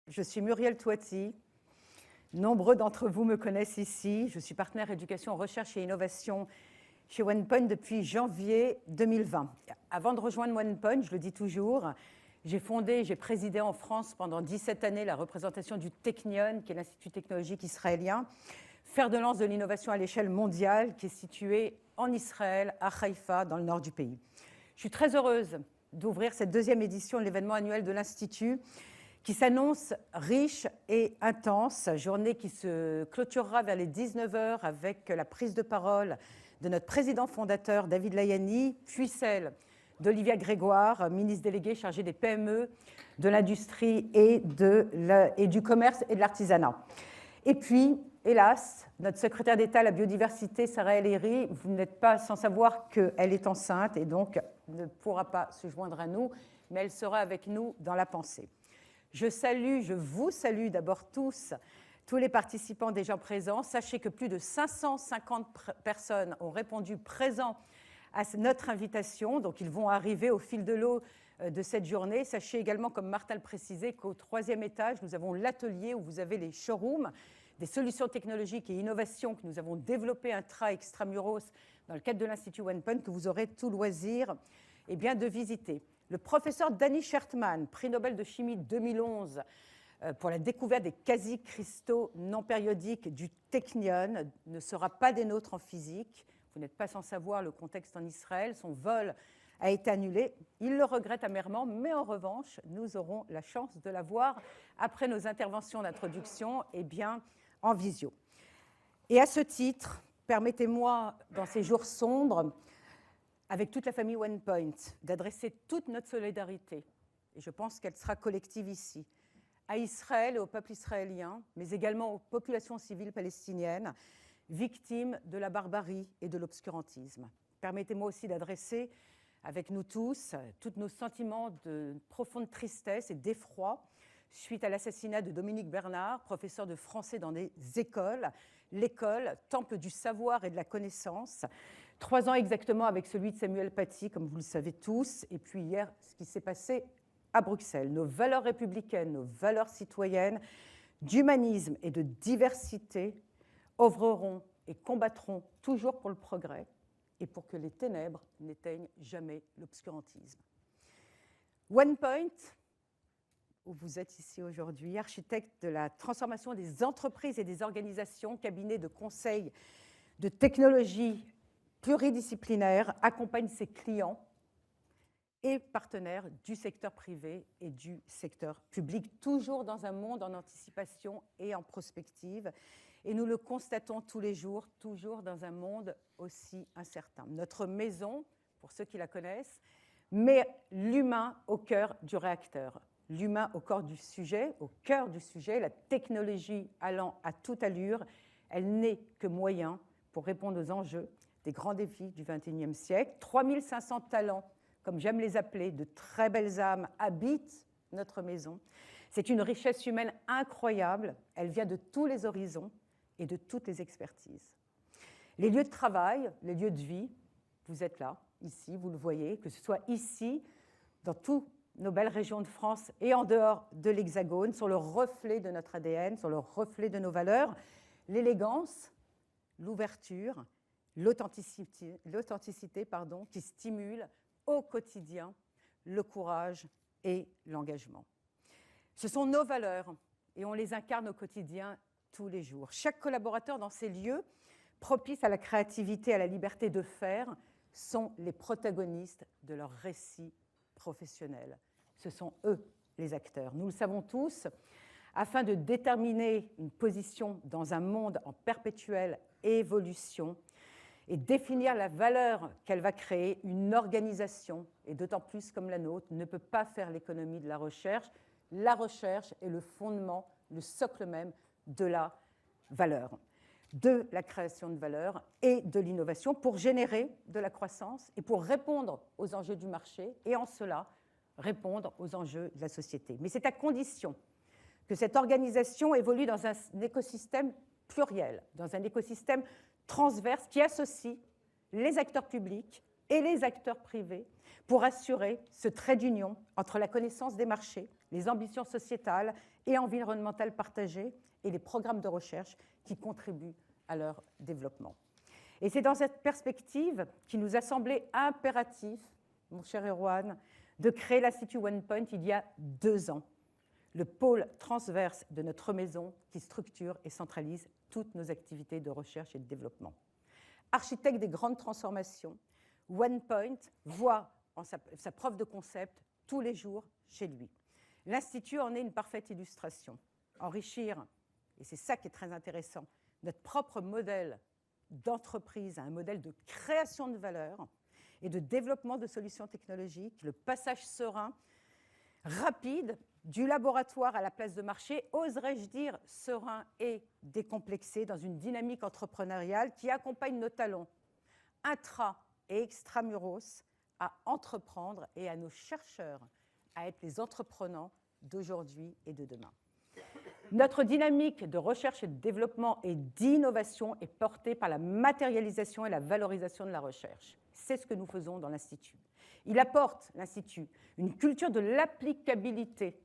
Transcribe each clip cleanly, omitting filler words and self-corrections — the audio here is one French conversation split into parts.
Je suis Muriel Toiti. Nombreux d'entre vous me connaissent ici. Je suis partenaire éducation, recherche et innovation chez OnePoint depuis janvier 2020. Avant de rejoindre OnePoint, je le dis toujours, j'ai fondé, j'ai présidé en France pendant 17 années la représentation du Technion, qui est l'Institut technologique israélien, fer de lance de l'innovation à l'échelle mondiale, qui est situé en Israël, à Haïfa, dans le nord du pays. Je suis très heureuse d'ouvrir cette deuxième édition de l'événement annuel de l'Institut, qui s'annonce riche et intense, journée qui se clôturera vers les 19h avec la prise de parole de notre président fondateur David Layani, puis celle d'Olivia Grégoire, ministre déléguée chargée des PME, de l'industrie et du commerce et de l'artisanat. Et puis, hélas, notre secrétaire d'État à la biodiversité, Sarah El Haïry, vous n'êtes pas sans savoir qu'elle est enceinte et donc ne pourra pas se joindre à nous, mais elle sera avec nous dans la pensée. Je vous salue d'abord tous les participants déjà présents. Sachez que plus de 550 personnes ont répondu présents à notre invitation, donc ils vont arriver au fil de l'eau de cette journée. Sachez également, comme Martha le précisait, qu'au 3e étage, nous avons l'atelier où vous avez les showrooms, des solutions technologiques et innovations que nous avons développé intra-extramuros dans le cadre de l'Institut OnePoint, que vous aurez tout loisir de visiter. Le professeur Danny Schertman, prix Nobel de chimie 2011, pour la découverte des quasi-cristaux non périodiques du Technion, ne sera pas des nôtres en physique. Vous n'êtes pas sans savoir le contexte en Israël. Son vol a été annulé. Il le regrette amèrement, mais en revanche, nous aurons la chance de la voir après nos interventions d'introduction en visio. Et à ce titre, permettez-moi, dans ces jours sombres, avec toute la famille OnePoint, d'adresser toute notre solidarité, et je pense qu'elle sera collective ici, à Israël et au peuple israélien, mais également aux populations civiles palestiniennes, victimes de la barbarie et de l'obscurantisme. Permettez-moi aussi d'adresser, avec nous tous nos sentiments de profonde tristesse et d'effroi suite à l'assassinat de Dominique Bernard, professeur de français dans des écoles, l'école, temple du savoir et de la connaissance, 3 ans exactement avec celui de Samuel Paty, comme vous le savez tous, et puis hier, ce qui s'est passé à Bruxelles. Nos valeurs républicaines, nos valeurs citoyennes, d'humanisme et de diversité œuvreront et combattront toujours pour le progrès et pour que les ténèbres n'éteignent jamais l'obscurantisme. OnePoint, où vous êtes ici aujourd'hui, architecte de la transformation des entreprises et des organisations, cabinet de conseil de technologie pluridisciplinaire, accompagne ses clients et partenaires du secteur privé et du secteur public, toujours dans un monde en anticipation et en prospective. Et nous le constatons tous les jours, toujours dans un monde aussi incertain. Notre maison, pour ceux qui la connaissent, met l'humain au cœur du réacteur. L'humain au cœur du sujet, la technologie allant à toute allure, elle n'est que moyen pour répondre aux enjeux des grands défis du XXIe siècle. 3500 talents, comme j'aime les appeler, de très belles âmes habitent notre maison. C'est une richesse humaine incroyable. Elle vient de tous les horizons et de toutes les expertises. Les lieux de travail, les lieux de vie, vous êtes là, ici, vous le voyez, que ce soit ici, dans toutes nos belles régions de France et en dehors de l'Hexagone, sur le reflet de notre ADN, sur le reflet de nos valeurs, l'élégance, l'ouverture, l'authenticité, qui stimule au quotidien le courage et l'engagement. Ce sont nos valeurs et on les incarne au quotidien tous les jours. Chaque collaborateur dans ces lieux, propices à la créativité, à la liberté de faire, sont les protagonistes de leur récit professionnel. Ce sont eux les acteurs. Nous le savons tous, afin de déterminer une position dans un monde en perpétuelle évolution et définir la valeur qu'elle va créer, une organisation, et d'autant plus comme la nôtre, ne peut pas faire l'économie de la recherche. La recherche est le fondement, le socle même de la valeur, de la création de valeur et de l'innovation pour générer de la croissance et pour répondre aux enjeux du marché et en cela répondre aux enjeux de la société. Mais c'est à condition que cette organisation évolue dans un écosystème pluriel, dans un écosystème transverse qui associe les acteurs publics et les acteurs privés pour assurer ce trait d'union entre la connaissance des marchés, les ambitions sociétales et environnementales partagées et les programmes de recherche qui contribuent à leur développement. Et c'est dans cette perspective qu'il nous a semblé impératif, mon cher Erwan, de créer l'Institut OnePoint il y a 2 ans, le pôle transverse de notre maison qui structure et centralise toutes nos activités de recherche et de développement. Architecte des grandes transformations, OnePoint voit en sa preuve de concept tous les jours chez lui. L'Institut en est une parfaite illustration. Enrichir, et c'est ça qui est très intéressant, notre propre modèle d'entreprise à un modèle de création de valeur et de développement de solutions technologiques, le passage serein, rapide, du laboratoire à la place de marché, oserais-je dire serein et décomplexé dans une dynamique entrepreneuriale qui accompagne nos talents intra- et extramuros à entreprendre et à nos chercheurs à être les entrepreneurs d'aujourd'hui et de demain. Notre dynamique de recherche et de développement et d'innovation est portée par la matérialisation et la valorisation de la recherche. C'est ce que nous faisons dans l'Institut. Il apporte, l'Institut, une culture de l'applicabilité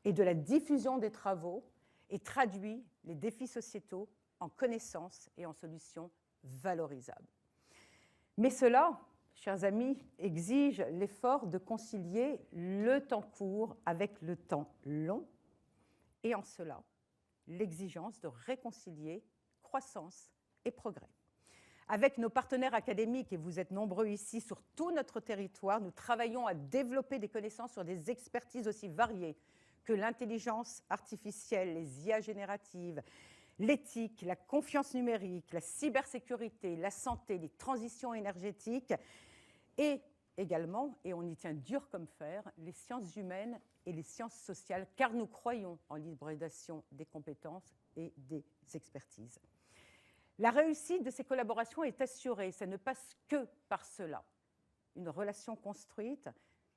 et de la diffusion des travaux et traduit les défis sociétaux en connaissances et en solutions valorisables. Mais cela, chers amis, exige l'effort de concilier le temps court avec le temps long, et en cela, l'exigence de réconcilier croissance et progrès. Avec nos partenaires académiques, et vous êtes nombreux ici sur tout notre territoire, nous travaillons à développer des connaissances sur des expertises aussi variées que l'intelligence artificielle, les IA génératives, l'éthique, la confiance numérique, la cybersécurité, la santé, les transitions énergétiques et également, et on y tient dur comme fer, les sciences humaines et les sciences sociales, car nous croyons en l'hybridation des compétences et des expertises. La réussite de ces collaborations est assurée, ça ne passe que par cela. Une relation construite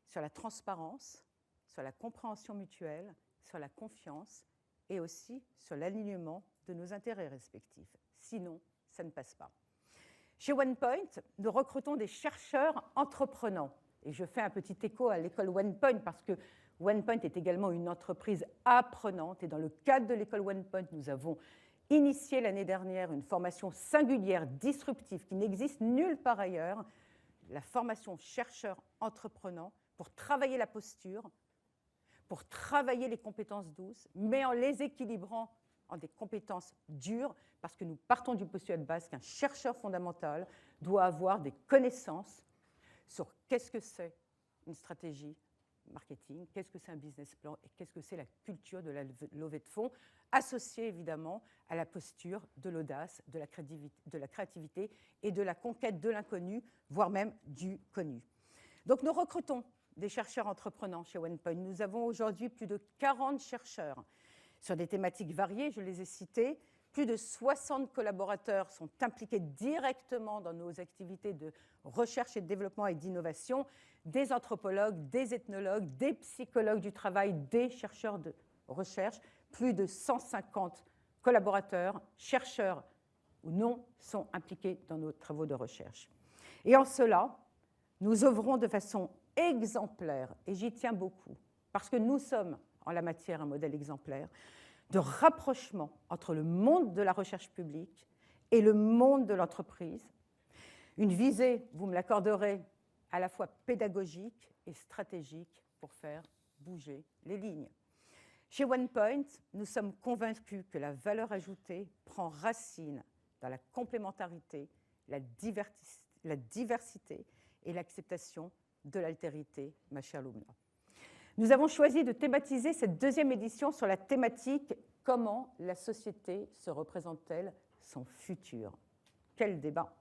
sur la transparence, sur la compréhension mutuelle, sur la confiance et aussi sur l'alignement de nos intérêts respectifs. Sinon, ça ne passe pas. Chez OnePoint, nous recrutons des chercheurs entreprenants. Et je fais un petit écho à l'école OnePoint parce que OnePoint est également une entreprise apprenante. Et dans le cadre de l'école OnePoint, nous avons initié l'année dernière une formation singulière, disruptive, qui n'existe nulle part ailleurs, la formation chercheur-entreprenant, pour travailler la posture, pour travailler les compétences douces, mais en les équilibrant en des compétences dures, parce que nous partons du postulat de base qu'un chercheur fondamental doit avoir des connaissances sur qu'est-ce que c'est une stratégie marketing, qu'est-ce que c'est un business plan et qu'est-ce que c'est la culture de la levée de fonds, associée évidemment à la posture de l'audace, de la créativité et de la conquête de l'inconnu, voire même du connu. Donc nous recrutons des chercheurs entreprenants chez OnePoint. Nous avons aujourd'hui plus de 40 chercheurs sur des thématiques variées, je les ai cités. Plus de 60 collaborateurs sont impliqués directement dans nos activités de recherche et de développement et d'innovation, des anthropologues, des ethnologues, des psychologues du travail, des chercheurs de recherche. Plus de 150 collaborateurs, chercheurs ou non, sont impliqués dans nos travaux de recherche. Et en cela, nous œuvrons de façon exemplaire, et j'y tiens beaucoup, parce que nous sommes en la matière un modèle exemplaire, de rapprochement entre le monde de la recherche publique et le monde de l'entreprise. Une visée, vous me l'accorderez, à la fois pédagogique et stratégique pour faire bouger les lignes. Chez OnePoint, nous sommes convaincus que la valeur ajoutée prend racine dans la complémentarité, la diversité et l'acceptation de l'altérité, ma chère Lumna. Nous avons choisi de thématiser cette deuxième édition sur la thématique « Comment la société se représente-t-elle son futur ?» Quel débat!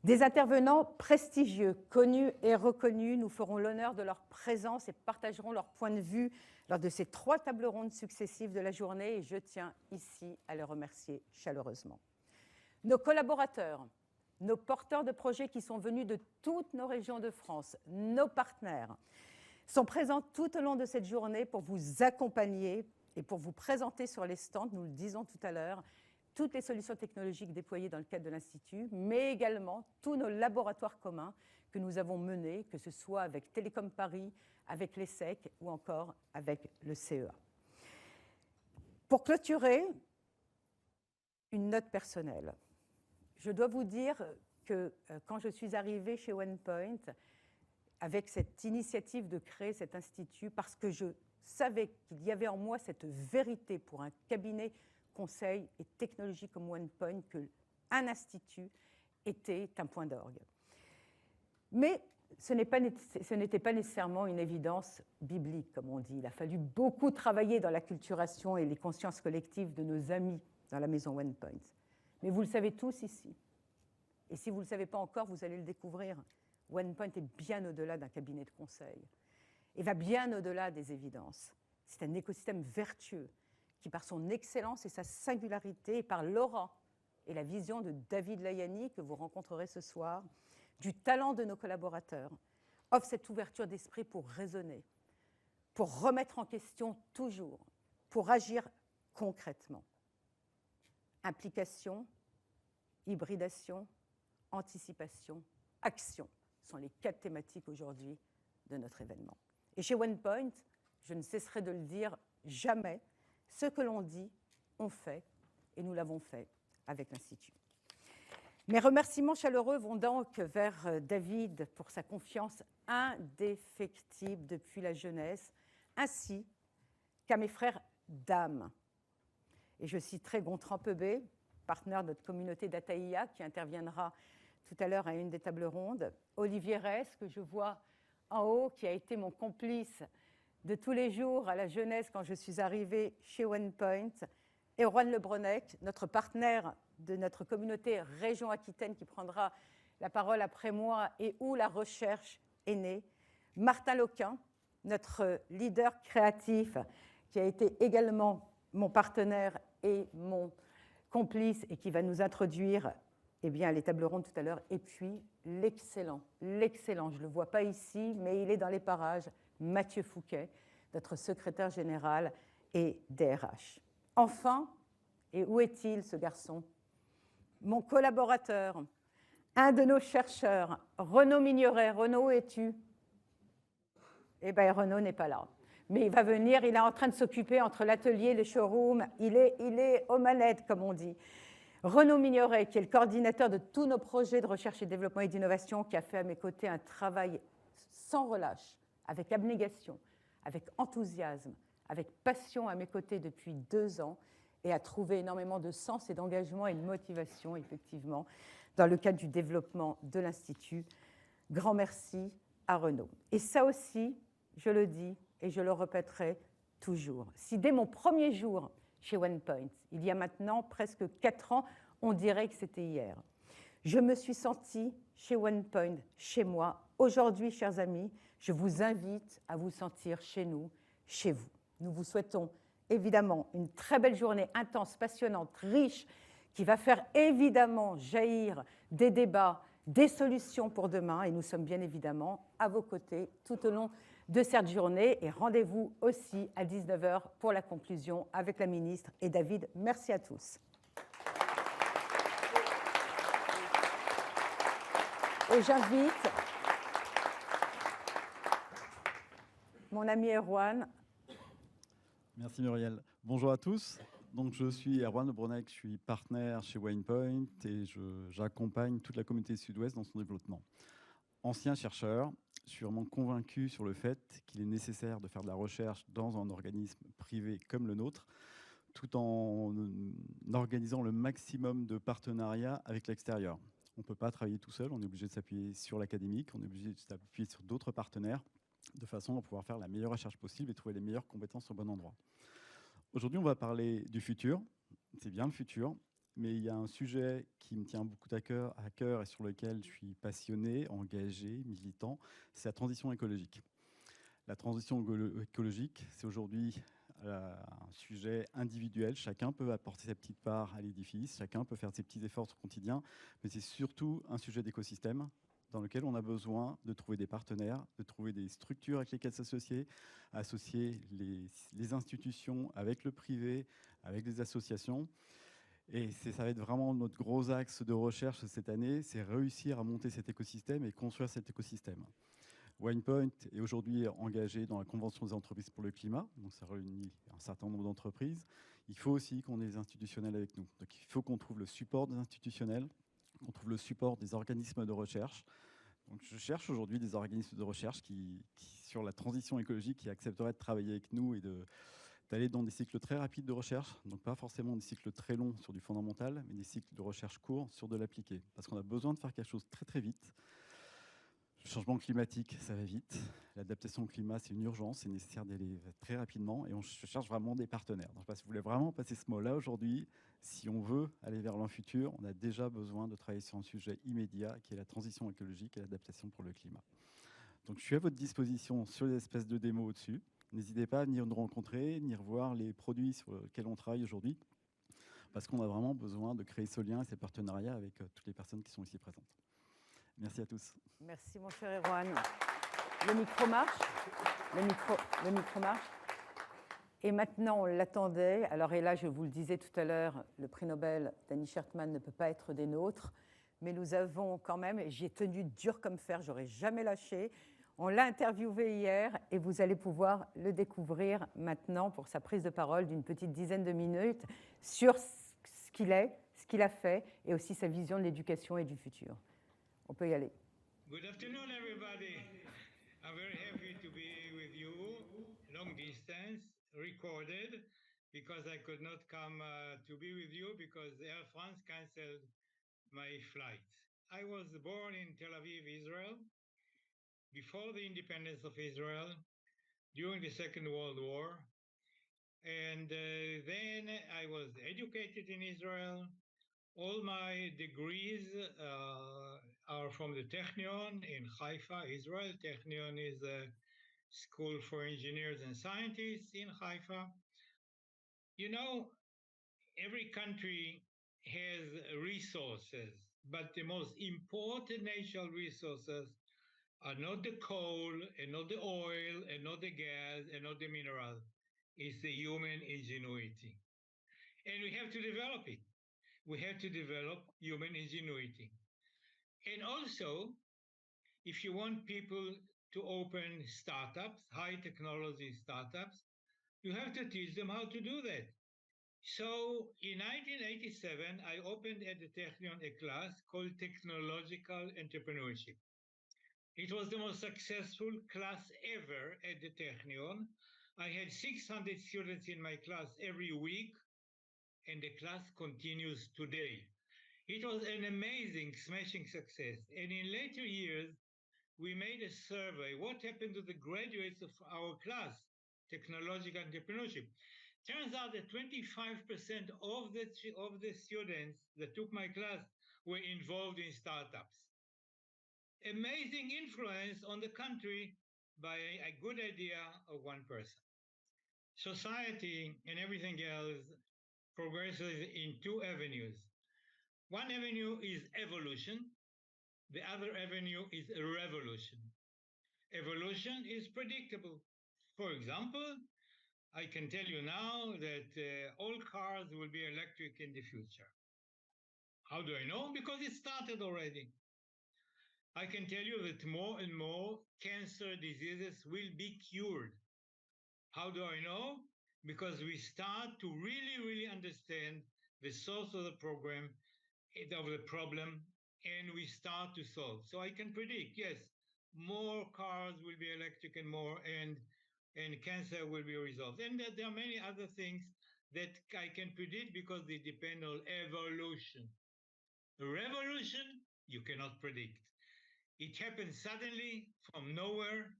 Des intervenants prestigieux, connus et reconnus, nous feront l'honneur de leur présence et partageront leur point de vue lors de ces 3 tables rondes successives de la journée, et je tiens ici à les remercier chaleureusement. Nos collaborateurs, nos porteurs de projets qui sont venus de toutes nos régions de France, nos partenaires, sont présents tout au long de cette journée pour vous accompagner et pour vous présenter sur les stands, nous le disons tout à l'heure, toutes les solutions technologiques déployées dans le cadre de l'Institut, mais également tous nos laboratoires communs que nous avons menées, que ce soit avec Télécom Paris, avec l'ESSEC ou encore avec le CEA. Pour clôturer, une note personnelle. Je dois vous dire que quand je suis arrivée chez OnePoint, avec cette initiative de créer cet institut, parce que je savais qu'il y avait en moi cette vérité pour un cabinet conseil et technologie comme OnePoint, qu'un institut était un point d'orgue. Mais ce n'était pas nécessairement une évidence biblique, comme on dit. Il a fallu beaucoup travailler dans l'acculturation et les consciences collectives de nos amis dans la maison OnePoint. Mais vous le savez tous ici. Et si vous ne le savez pas encore, vous allez le découvrir. OnePoint est bien au-delà d'un cabinet de conseil et va bien au-delà des évidences. C'est un écosystème vertueux qui, par son excellence et sa singularité, et par l'aura et la vision de David Layani, que vous rencontrerez ce soir, du talent de nos collaborateurs, offre cette ouverture d'esprit pour raisonner, pour remettre en question toujours, pour agir concrètement. Implication, hybridation, anticipation, action sont les 4 thématiques aujourd'hui de notre événement. Et chez OnePoint, je ne cesserai de le dire jamais, ce que l'on dit, on fait, et nous l'avons fait avec l'Institut. Mes remerciements chaleureux vont donc vers David pour sa confiance indéfectible depuis la jeunesse, ainsi qu'à mes frères d'âme. Et je citerai Gontran Peubé, partenaire de notre communauté d'Ataïa, qui interviendra tout à l'heure à une des tables rondes, Olivier Reyes, que je vois en haut, qui a été mon complice de tous les jours à la jeunesse quand je suis arrivée chez OnePoint, et Juan Lebronec, notre partenaire de notre communauté Région Aquitaine, qui prendra la parole après moi et où la recherche est née, Martin Loquin, notre leader créatif, qui a été également mon partenaire et mon complice et qui va nous introduire à les tables rondes tout à l'heure, et puis l'excellent, je ne le vois pas ici, mais il est dans les parages, Mathieu Fouquet, notre secrétaire général et DRH. Enfin, et où est-il ce garçon? Mon collaborateur, un de nos chercheurs, Renaud Mignoret. Renaud, où es-tu? Eh bien, Renaud n'est pas là. Mais il va venir, il est en train de s'occuper entre l'atelier, les showrooms, il est aux manettes, comme on dit. Renaud Mignoret, qui est le coordinateur de tous nos projets de recherche et développement et d'innovation, qui a fait à mes côtés un travail sans relâche, avec abnégation, avec enthousiasme, avec passion à mes côtés depuis 2 ans, et a trouvé énormément de sens et d'engagement et de motivation, effectivement, dans le cadre du développement de l'Institut. Grand merci à Renaud. Et ça aussi, je le dis et je le répéterai toujours. Si dès mon premier jour chez OnePoint, il y a maintenant presque 4 ans, on dirait que c'était hier, je me suis sentie chez OnePoint, chez moi. Aujourd'hui, chers amis, je vous invite à vous sentir chez nous, chez vous. Nous vous souhaitons évidemment une très belle journée intense, passionnante, riche, qui va faire évidemment jaillir des débats, des solutions pour demain. Et nous sommes bien évidemment à vos côtés tout au long de cette journée. Et rendez-vous aussi à 19h pour la conclusion avec la ministre et David. Merci à tous. Et j'invite mon ami Erwan. Merci Muriel. Bonjour à tous. Donc, je suis Erwan Lebronec, je suis partenaire chez OnePoint et j'accompagne toute la communauté Sud-Ouest dans son développement. Ancien chercheur, je suis vraiment convaincu sur le fait qu'il est nécessaire de faire de la recherche dans un organisme privé comme le nôtre, tout en organisant le maximum de partenariats avec l'extérieur. On ne peut pas travailler tout seul, on est obligé de s'appuyer sur l'académique, on est obligé de s'appuyer sur d'autres partenaires, de façon à pouvoir faire la meilleure recherche possible et trouver les meilleures compétences au bon endroit. Aujourd'hui, on va parler du futur. C'est bien le futur, mais il y a un sujet qui me tient beaucoup à cœur et sur lequel je suis passionné, engagé, militant, c'est la transition écologique. La transition écologique, c'est aujourd'hui un sujet individuel. Chacun peut apporter sa petite part à l'édifice, chacun peut faire ses petits efforts au quotidien, mais c'est surtout un sujet d'écosystème dans lequel on a besoin de trouver des partenaires, de trouver des structures avec lesquelles s'associer, associer les institutions avec le privé, avec les associations. Et ça va être vraiment notre gros axe de recherche cette année, c'est réussir à monter cet écosystème et construire cet écosystème. WinePoint est aujourd'hui engagé dans la Convention des entreprises pour le climat, donc ça réunit un certain nombre d'entreprises. Il faut aussi qu'on ait des institutionnels avec nous. Donc il faut qu'on trouve le support des institutionnels, qu'on trouve le support des organismes de recherche. Donc je cherche aujourd'hui des organismes de recherche qui, sur la transition écologique, qui accepteraient de travailler avec nous et d'aller dans des cycles très rapides de recherche, donc pas forcément des cycles très longs sur du fondamental, mais des cycles de recherche courts sur de l'appliqué. Parce qu'on a besoin de faire quelque chose très très vite. Le changement climatique, ça va vite. L'adaptation au climat, c'est une urgence, c'est nécessaire d'aller très rapidement et on cherche vraiment des partenaires. Donc, je ne sais pas si vous voulez vraiment passer ce mot-là aujourd'hui. Si on veut aller vers le futur, on a déjà besoin de travailler sur un sujet immédiat qui est la transition écologique et l'adaptation pour le climat. Donc je suis à votre disposition sur les espèces de démos au-dessus. N'hésitez pas à venir nous rencontrer, venir voir les produits sur lesquels on travaille aujourd'hui, parce qu'on a vraiment besoin de créer ce lien et ces partenariats avec toutes les personnes qui sont ici présentes. Merci à tous. Merci mon cher Erwan. Le micro marche. Le micro marche. Et maintenant, on l'attendait. Alors, et là, je vous le disais tout à l'heure, le prix Nobel d'Annie Schertmann ne peut pas être des nôtres, mais nous avons quand même, et j'y ai tenu dur comme fer, j'aurais jamais lâché. On l'a interviewé hier et vous allez pouvoir le découvrir maintenant pour sa prise de parole d'une petite dizaine de minutes sur ce qu'il est, ce qu'il a fait et aussi sa vision de l'éducation et du futur. On peut y aller. Good afternoon, everybody. I'm very happy to be with you, long distance, recorded, because I could not come to be with you because Air France canceled my flight. I was born in Tel Aviv, Israel, before the independence of Israel, during the Second World War. And then I was educated in Israel. All my degrees are from the Technion in Haifa, Israel. Technion is a school for engineers and scientists in Haifa. You know, every country has resources, but the most important natural resources are not the coal and not the oil and not the gas and not the mineral. It's the human ingenuity. And we have to develop it. We have to develop human ingenuity. And also, if you want people to open startups, high technology startups, you have to teach them how to do that. So in 1987, I opened at the Technion a class called Technological Entrepreneurship. It was the most successful class ever at the Technion. I had 600 students in my class every week, and the class continues today. It was an amazing, smashing success. And in later years, we made a survey. What happened to the graduates of our class, Technological Entrepreneurship? Turns out that 25% of the students that took my class were involved in startups. Amazing influence on the country by a good idea of one person. Society and everything else progresses in two avenues. One avenue is evolution. The other avenue is revolution. Evolution is predictable. For example, I can tell you now that all cars will be electric in the future. How do I know? Because it started already. I can tell you that more and more cancer diseases will be cured. How do I know? Because we start to really understand the source of the problem, and we start to solve. So I can predict, yes, more cars will be electric and cancer will be resolved. And there are many other things that I can predict because they depend on evolution. Revolution, you cannot predict. It happens suddenly from nowhere,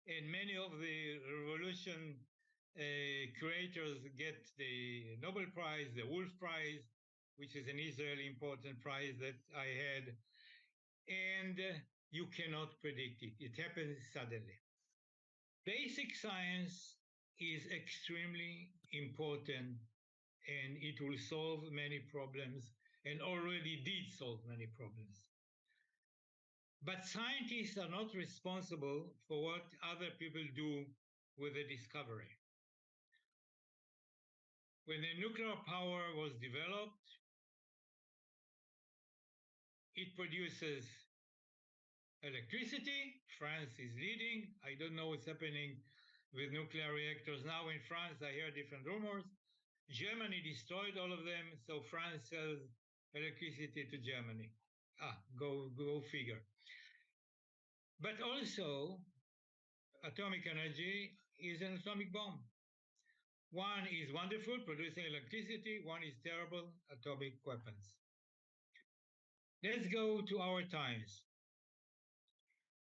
and many of the revolution creators get the Nobel Prize, the Wolf Prize, which is an Israeli important prize that I had. And you cannot predict it. It happens suddenly. Basic science is extremely important, and it will solve many problems and already did solve many problems. But scientists are not responsible for what other people do with the discovery. When the nuclear power was developed, It produces electricity. France is leading. I don't know what's happening with nuclear reactors now in France. I hear different rumors. Germany destroyed all of them, so France sells electricity to Germany. Go figure. But also, atomic energy is an atomic bomb. One is wonderful, producing electricity. One is terrible, atomic weapons. Let's go to our times.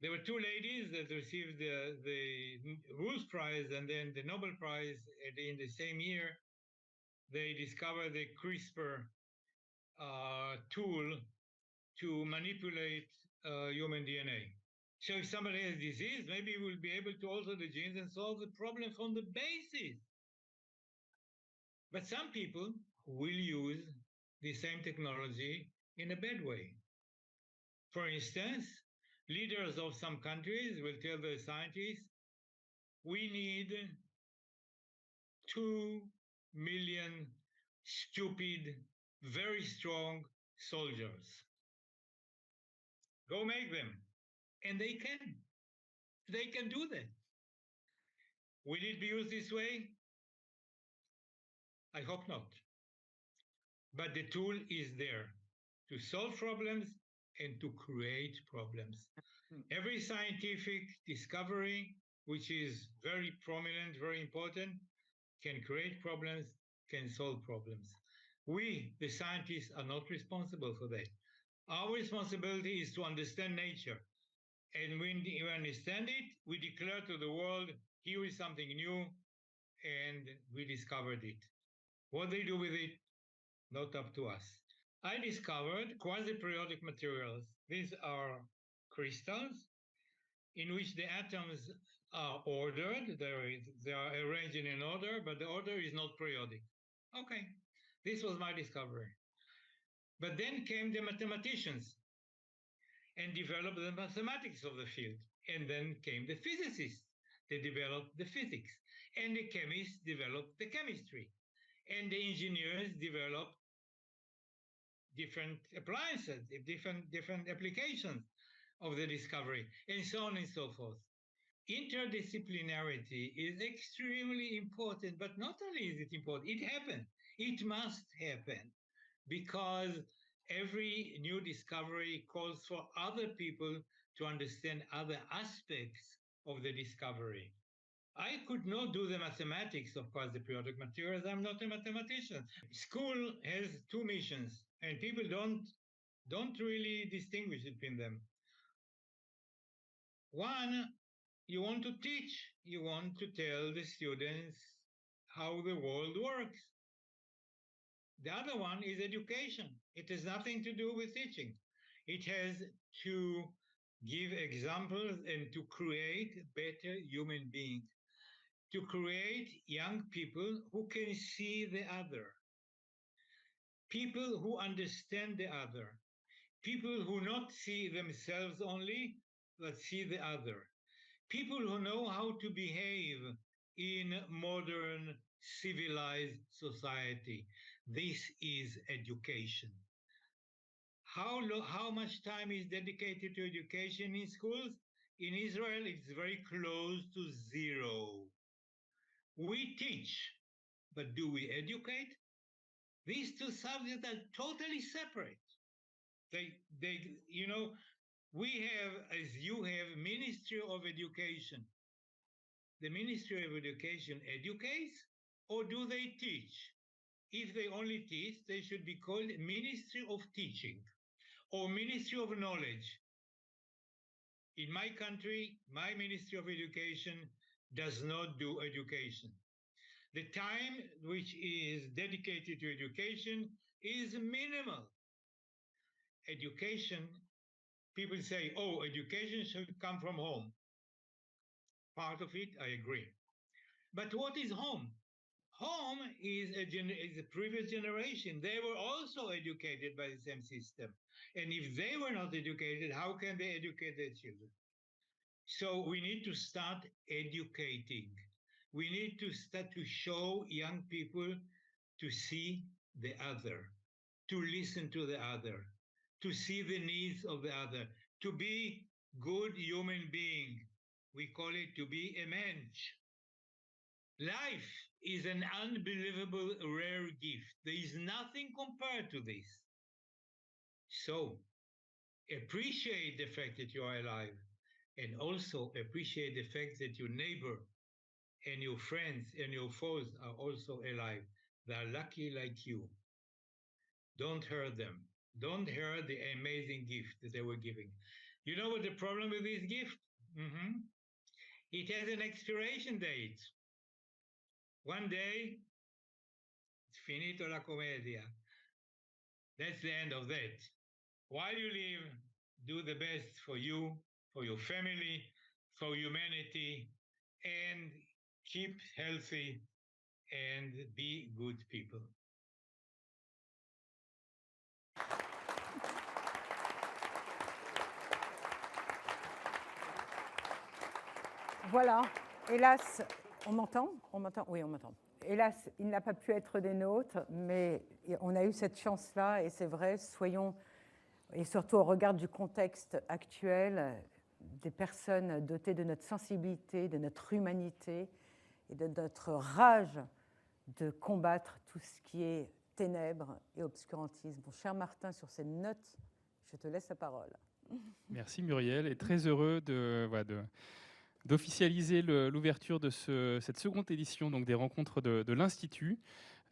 There were two ladies that received the Rules Prize and then the Nobel Prize in the same year. They discovered the CRISPR tool to manipulate human DNA. So if somebody has disease, maybe we'll be able to alter the genes and solve the problem from the basis. But some people will use the same technology in a bad way. For instance, leaders of some countries will tell the scientists, we need 2 million stupid, very strong soldiers. Go make them. And they can. They can do that. Will it be used this way? I hope not. But the tool is there to solve problems and to create problems. Every scientific discovery, which is very prominent, very important, can create problems, can solve problems. We, the scientists, are not responsible for that. Our responsibility is to understand nature. And when we understand it, we declare to the world, here is something new, and we discovered it. What they do with it, not up to us. I discovered quasi-periodic materials. These are crystals in which the atoms are ordered. They are arranged in an order, but the order is not periodic. Okay, this was my discovery. But then came the mathematicians and developed the mathematics of the field. And then came the physicists. They developed the physics. And the chemists developed the chemistry. And the engineers developed different appliances, different applications of the discovery, and so on and so forth. Interdisciplinarity is extremely important, but not only is it important, it happened. It must happen because every new discovery calls for other people to understand other aspects of the discovery. I could not do the mathematics of quasi-periodic materials. I'm not a mathematician. School has two missions, and people don't really distinguish between them. One, you want to teach. You want to tell the students how the world works. The other one is education. It has nothing to do with teaching. It has to give examples and to create better human beings, to create young people who can see the other, people who understand the other, people who not see themselves only, but see the other, people who know how to behave in modern civilized society. This is education. How much time is dedicated to education in schools? In Israel, it's very close to zero. We teach, but do we educate? These two subjects are totally separate. We have, as you have, Ministry of Education. The Ministry of Education educates, or do they teach? If they only teach, they should be called Ministry of Teaching or Ministry of Knowledge. In my country, my Ministry of Education does not do education. The time which is dedicated to education is minimal. Education, people say, oh, education should come from home. Part of it, I agree. But what is home? Home is a previous generation. They were also educated by the same system. And if they were not educated, how can they educate their children? So we need to start educating. We need to start to show young people to see the other, to listen to the other, to see the needs of the other, to be good human being. We call it to be a mensch. Life is an unbelievable rare gift. There is nothing compared to this. So appreciate the fact that you are alive, and also appreciate the fact that your neighbor and your friends and your foes are also alive. They are lucky like you. Don't hurt them. Don't hurt the amazing gift that they were giving. You know what the problem with this gift? It has an expiration date. One day, it's finito la commedia. That's the end of that. While you live, do the best for you, for your family, for humanity, and keep healthy and be good people. Voilà, hélas, on m'entend? On m'entend? Oui, on m'entend. Hélas, il n'a pas pu être des nôtres, mais on a eu cette chance-là, et c'est vrai, soyons, et surtout au regard du contexte actuel, des personnes dotées de notre sensibilité, de notre humanité et de notre rage de combattre tout ce qui est ténèbres et obscurantisme. Mon cher Martin, sur ces notes, je te laisse la parole. Merci Muriel, et très heureux d'officialiser l'ouverture de cette seconde édition donc des rencontres de l'Institut.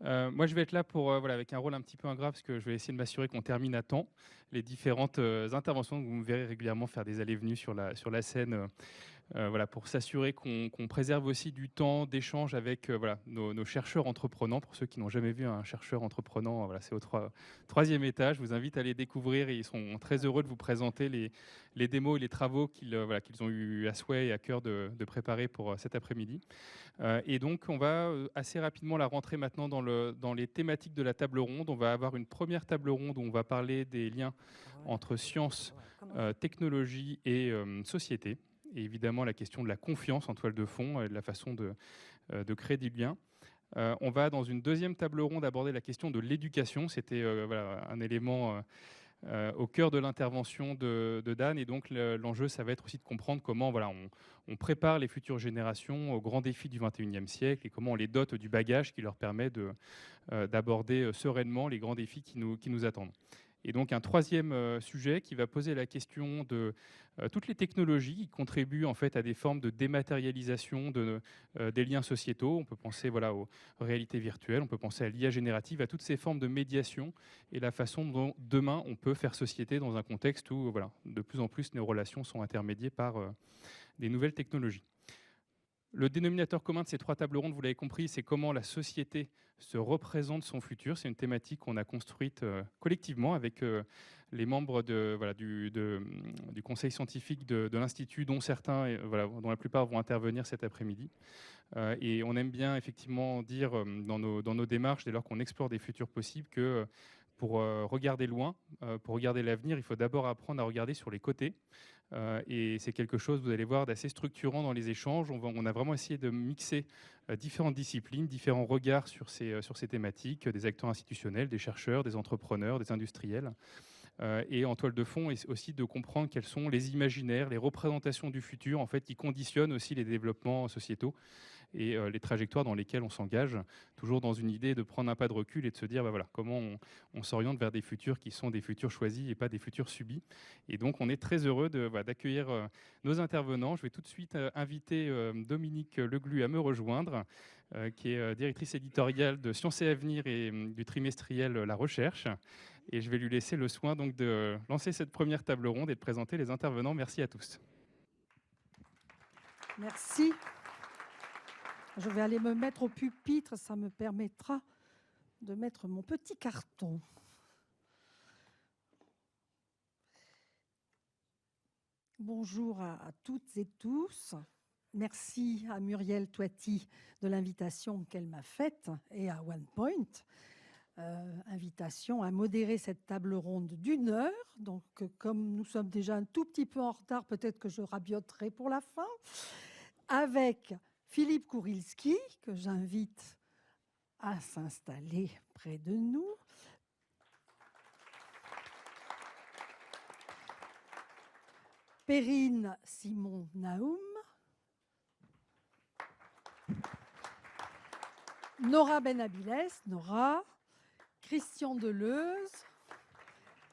Moi, je vais être là pour, avec un rôle un petit peu ingrat, parce que je vais essayer de m'assurer qu'on termine à temps les différentes interventions. Vous me verrez régulièrement faire des allées-venues sur la scène, pour s'assurer qu'on préserve aussi du temps d'échange avec nos chercheurs entreprenants. Pour ceux qui n'ont jamais vu un chercheur entreprenant, c'est au troisième étage. Je vous invite à les découvrir, et ils sont très heureux de vous présenter les démos et les travaux qu'ils ont eu à souhait et à cœur de préparer pour cet après-midi. Et donc, on va assez rapidement la rentrer maintenant dans les thématiques de la table ronde. On va avoir une première table ronde où on va parler des liens entre science, technologie et société. Et évidemment, la question de la confiance en toile de fond et de la façon de créer des liens. On va, dans une deuxième table ronde, aborder la question de l'éducation. C'était un élément au cœur de l'intervention de Dan. Et donc, l'enjeu, ça va être aussi de comprendre comment on prépare les futures générations aux grands défis du XXIe siècle et comment on les dote du bagage qui leur permet d'aborder sereinement les grands défis qui nous attendent. Et donc un troisième sujet qui va poser la question de toutes les technologies qui contribuent en fait à des formes de dématérialisation des liens sociétaux. On peut penser aux réalités virtuelles, on peut penser à l'IA générative, à toutes ces formes de médiation et la façon dont demain on peut faire société dans un contexte où de plus en plus nos relations sont intermédiées par des nouvelles technologies. Le dénominateur commun de ces trois tables rondes, vous l'avez compris, c'est comment la société se représente son futur. C'est une thématique qu'on a construite collectivement avec les membres du conseil scientifique de l'Institut, dont certains, dont la plupart vont intervenir cet après-midi. Et on aime bien effectivement dire dans nos démarches, dès lors qu'on explore des futurs possibles, que pour regarder loin, pour regarder l'avenir, il faut d'abord apprendre à regarder sur les côtés. Et c'est quelque chose, vous allez voir, d'assez structurant dans les échanges. On a vraiment essayé de mixer différentes disciplines, différents regards sur ces thématiques, des acteurs institutionnels, des chercheurs, des entrepreneurs, des industriels. Et en toile de fond, aussi de comprendre quels sont les imaginaires, les représentations du futur, en fait, qui conditionnent aussi les développements sociétaux et les trajectoires dans lesquelles on s'engage, toujours dans une idée de prendre un pas de recul et de se dire comment on s'oriente vers des futurs qui sont des futurs choisis et pas des futurs subis. Et donc on est très heureux d'accueillir nos intervenants. Je vais tout de suite inviter Dominique Leglu à me rejoindre, qui est directrice éditoriale de Sciences et Avenir et du trimestriel La Recherche. Et je vais lui laisser le soin donc de lancer cette première table ronde et de présenter les intervenants. Merci à tous. Merci. Je vais aller me mettre au pupitre, ça me permettra de mettre mon petit carton. Bonjour à toutes et tous. Merci à Muriel Toiti de l'invitation qu'elle m'a faite et à OnePoint. Invitation à modérer cette table ronde d'1 heure. Donc, comme nous sommes déjà un tout petit peu en retard, peut-être que je rabioterai pour la fin. Avec Philippe Kourilski, que j'invite à s'installer près de nous. Perrine Simon-Naoum, Nora Benabiles, Nora, Christian Deleuze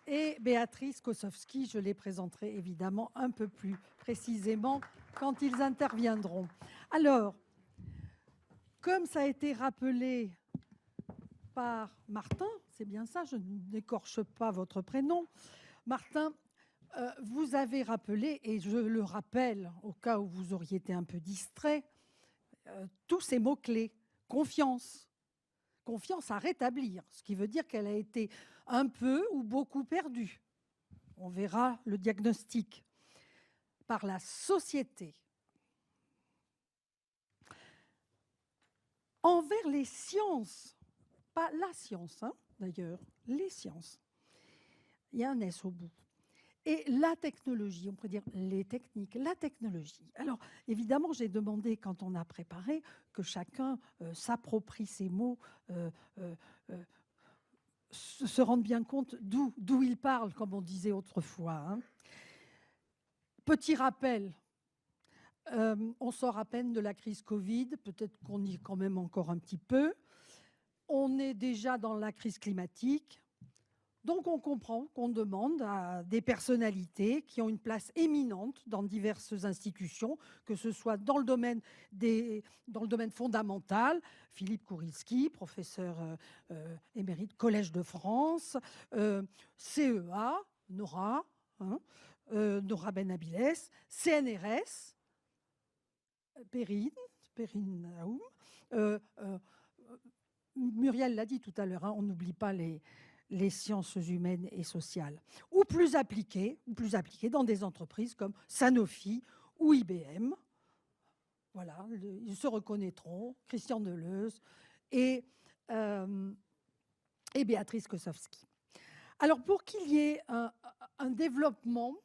et Béatrice Kosowski. Je les présenterai évidemment un peu plus précisément quand ils interviendront. Alors, comme ça a été rappelé par Martin, c'est bien ça, je n'écorche pas votre prénom, Martin, vous avez rappelé, et je le rappelle au cas où vous auriez été un peu distrait, tous ces mots-clés. Confiance. Confiance à rétablir, ce qui veut dire qu'elle a été un peu ou beaucoup perdue. On verra le diagnostic. Par la société. Envers les sciences, pas la science, hein, d'ailleurs, les sciences. Il y a un S au bout. Et la technologie, on pourrait dire les techniques, la technologie. Alors, évidemment, j'ai demandé, quand on a préparé, que chacun s'approprie ces mots, se rende bien compte d'où il parle, comme on disait autrefois. Hein. Petit rappel, on sort à peine de la crise Covid, peut-être qu'on y est quand même encore un petit peu. On est déjà dans la crise climatique. Donc, on comprend qu'on demande à des personnalités qui ont une place éminente dans diverses institutions, que ce soit dans le domaine fondamental, Philippe Kourilski, professeur émérite Collège de France, CEA, Nora, Nora Benabiles, CNRS, Perrine Naoum, Muriel l'a dit tout à l'heure, hein, on n'oublie pas les sciences humaines et sociales, ou plus appliquées dans des entreprises comme Sanofi ou IBM. Voilà, ils se reconnaîtront, Christian Deleuze et Béatrice Kosowski. Alors, pour qu'il y ait un développement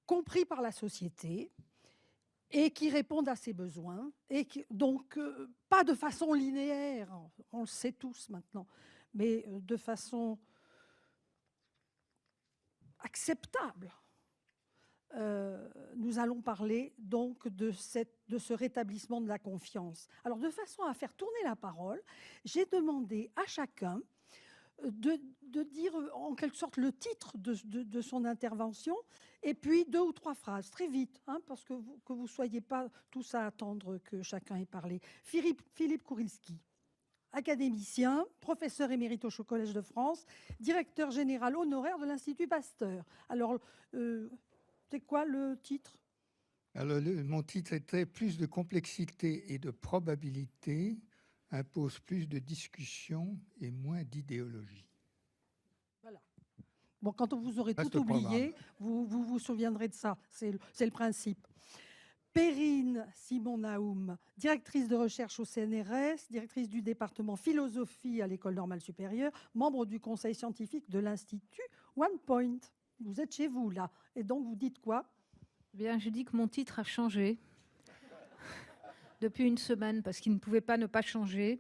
compris par la société et qui réponde à ses besoins, et donc pas de façon linéaire, on le sait tous maintenant, mais de façon acceptable. Nous allons parler donc de ce rétablissement de la confiance. Alors, de façon à faire tourner la parole, j'ai demandé à chacun de dire en quelque sorte le titre de son intervention et puis 2 ou 3 phrases, très vite, hein, parce que vous ne soyez pas tous à attendre que chacun ait parlé. Philippe Kourilski, académicien, professeur émérite au Collège de France, directeur général honoraire de l'Institut Pasteur. Alors, c'est quoi le titre ? Alors, mon titre était « Plus de complexité et de probabilité impose plus de discussion et moins d'idéologie ». Voilà. Bon, quand vous aurez tout oublié, vous souviendrez de ça. C'est le principe. Perrine Simon-Naoum, directrice de recherche au CNRS, directrice du département philosophie à l'École normale supérieure, membre du conseil scientifique de l'Institut OnePoint. Vous êtes chez vous, là. Et donc, vous dites quoi ? Bien, je dis que mon titre a changé depuis une semaine parce qu'il ne pouvait pas ne pas changer.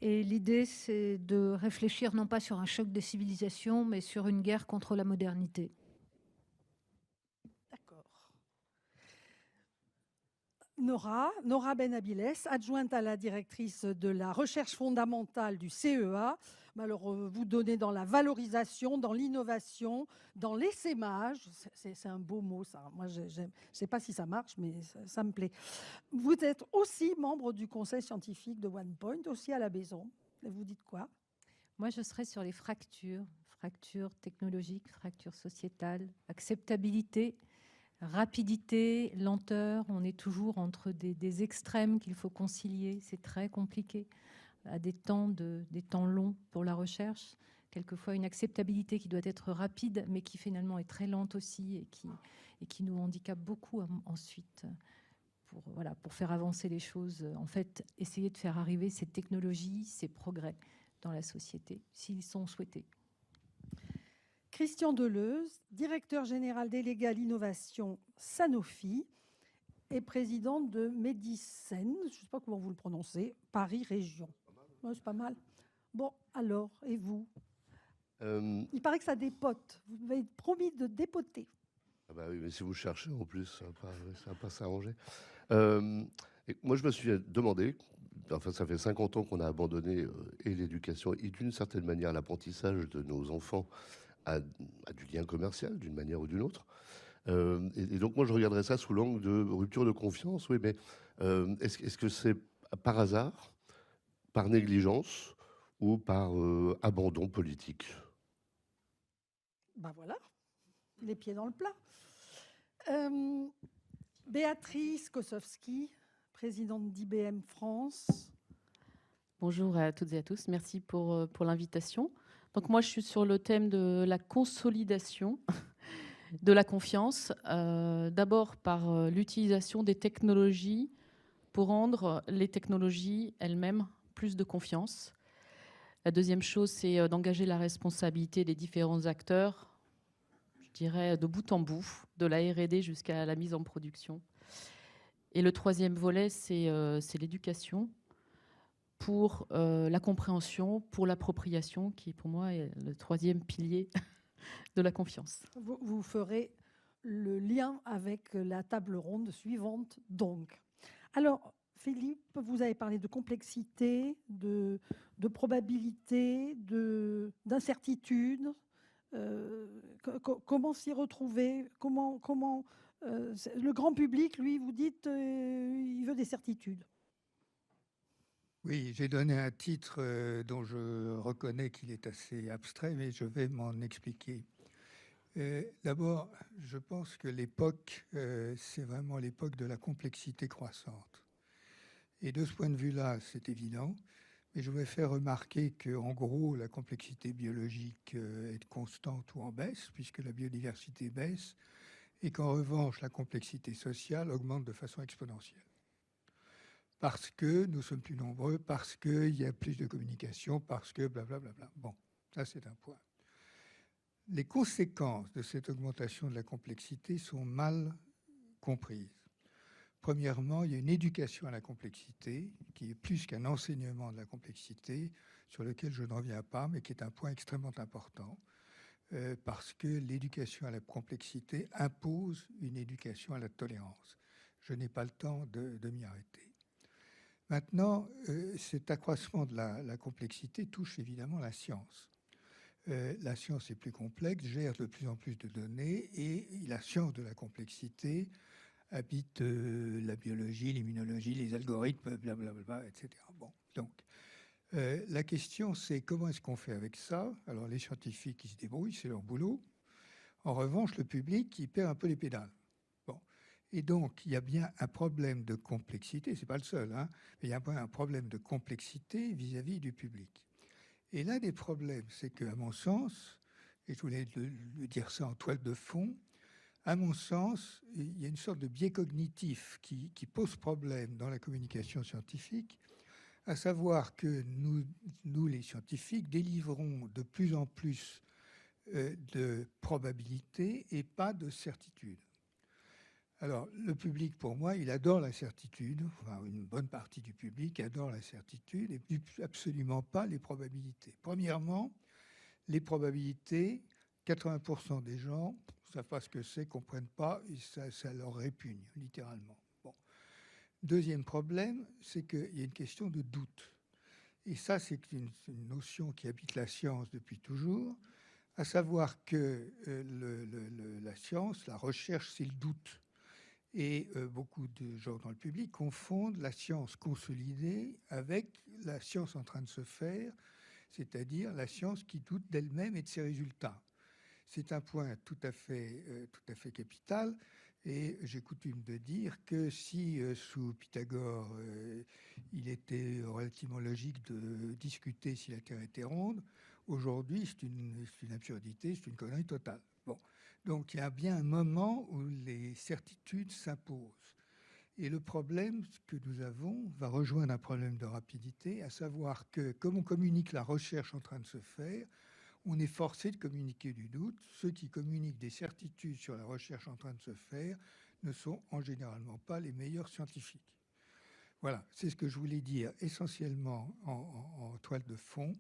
Et l'idée, c'est de réfléchir non pas sur un choc des civilisations, mais sur une guerre contre la modernité. D'accord. Nora Benabiles, adjointe à la directrice de la recherche fondamentale du CEA. Alors, vous donnez dans la valorisation, dans l'innovation, dans l'essaimage. C'est un beau mot, ça. Moi, je ne sais pas si ça marche, mais ça me plaît. Vous êtes aussi membre du conseil scientifique de OnePoint, aussi à la maison. Et vous dites quoi ? Moi, je serais sur les fractures technologiques, fractures sociétales, acceptabilité, rapidité, lenteur. On est toujours entre des extrêmes qu'il faut concilier. C'est très compliqué. À des temps longs pour la recherche, quelquefois une acceptabilité qui doit être rapide, mais qui finalement est très lente aussi et qui nous handicape beaucoup ensuite pour faire avancer les choses. En fait, essayer de faire arriver ces technologies, ces progrès dans la société, s'ils sont souhaités. Christian Deleuze, directeur général délégué à l'innovation Sanofi et président de Médicène, je ne sais pas comment vous le prononcez, Paris Région. Ouais, c'est pas mal. Bon, alors, et vous ? Il paraît que ça dépote. Vous m'avez promis de dépoter. Ah bah oui, mais si vous cherchez en plus, ça va pas s'arranger. Et moi, je me suis demandé, enfin, ça fait 50 ans qu'on a abandonné et l'éducation et d'une certaine manière l'apprentissage de nos enfants à du lien commercial, d'une manière ou d'une autre. Et donc, moi, je regarderais ça sous l'angle de rupture de confiance. Oui, mais est-ce que c'est par hasard, par négligence ou par abandon politique? Ben voilà, les pieds dans le plat. Béatrice Kosowski, présidente d'IBM France. Bonjour à toutes et à tous, merci pour l'invitation. Donc moi, je suis sur le thème de la consolidation de la confiance, d'abord par l'utilisation des technologies pour rendre les technologies elles-mêmes plus de confiance. La deuxième chose, c'est d'engager la responsabilité des différents acteurs, je dirais de bout en bout, de la R&D jusqu'à la mise en production. Et le troisième volet, c'est l'éducation pour la compréhension, pour l'appropriation, qui pour moi est le troisième pilier de la confiance. Vous ferez le lien avec la table ronde suivante, donc. Alors, Philippe, vous avez parlé de complexité, de probabilité, d'incertitude. Comment s'y retrouver? Comment le grand public, lui, vous dites, il veut des certitudes. Oui, j'ai donné un titre dont je reconnais qu'il est assez abstrait, mais je vais m'en expliquer. D'abord, je pense que l'époque, c'est vraiment l'époque de la complexité croissante. Et de ce point de vue-là, c'est évident. Mais je voudrais faire remarquer qu'en gros, la complexité biologique est constante ou en baisse, puisque la biodiversité baisse, et qu'en revanche, la complexité sociale augmente de façon exponentielle. Parce que nous sommes plus nombreux, parce qu'il y a plus de communication, parce que blablabla. Bon, ça c'est un point. Les conséquences de cette augmentation de la complexité sont mal comprises. Premièrement, il y a une éducation à la complexité, qui est plus qu'un enseignement de la complexité, sur lequel je ne reviens pas, mais qui est un point extrêmement important, parce que l'éducation à la complexité impose une éducation à la tolérance. Je n'ai pas le temps de m'y arrêter. Maintenant, cet accroissement de la complexité touche évidemment la science. La science est plus complexe, gère de plus en plus de données, et la science de la complexité habite la biologie, l'immunologie, les algorithmes, blablabla, etc. Bon, donc, la question, c'est comment est-ce qu'on fait avec ça? Alors, les scientifiques, ils se débrouillent, c'est leur boulot. En revanche, le public, il perd un peu les pédales. Bon. Et donc, il y a bien un problème de complexité, c'est pas le seul, hein, mais il y a un problème de complexité vis-à-vis du public. Et l'un des problèmes, c'est qu'à mon sens, et je voulais le dire ça en toile de fond, à mon sens, il y a une sorte de biais cognitif qui pose problème dans la communication scientifique, à savoir que nous les scientifiques, délivrons de plus en plus de probabilités et pas de certitude. Alors, le public, pour moi, il adore la certitude, enfin, une bonne partie du public adore la certitude et absolument pas les probabilités. Premièrement, les probabilités, 80% des gens ne savent pas ce que c'est, ne comprennent pas, et ça leur répugne, littéralement. Bon. Deuxième problème, c'est qu'il y a une question de doute. Et ça, c'est une notion qui habite la science depuis toujours, à savoir que la science, la recherche, c'est le doute. Et beaucoup de gens dans le public confondent la science consolidée avec la science en train de se faire, c'est-à-dire la science qui doute d'elle-même et de ses résultats. C'est un point tout à fait capital. Et j'ai coutume de dire que si, sous Pythagore, il était relativement logique de discuter si la Terre était ronde, aujourd'hui, c'est une absurdité, c'est une connerie totale. Bon. Donc, il y a bien un moment où les certitudes s'imposent. Et le problème que nous avons va rejoindre un problème de rapidité, à savoir que, comme on communique la recherche en train de se faire, on est forcé de communiquer du doute. Ceux qui communiquent des certitudes sur la recherche en train de se faire ne sont en généralement pas les meilleurs scientifiques. Voilà, c'est ce que je voulais dire essentiellement en toile de fond.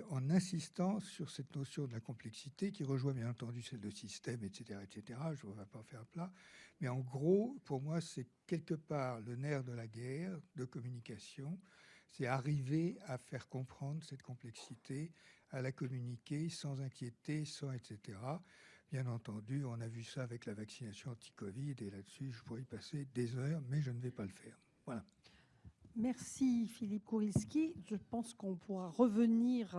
en insistant sur cette notion de la complexité qui rejoint bien entendu celle de système, etc., etc. Je ne vais pas faire plat. Mais en gros, pour moi, c'est quelque part le nerf de la guerre de communication. C'est arriver à faire comprendre cette complexité, à la communiquer sans inquiéter, sans etc. Bien entendu, on a vu ça avec la vaccination anti-Covid, et là-dessus, je pourrais y passer des heures, mais je ne vais pas le faire. Voilà. Merci Philippe Kurilski. Je pense qu'on pourra revenir,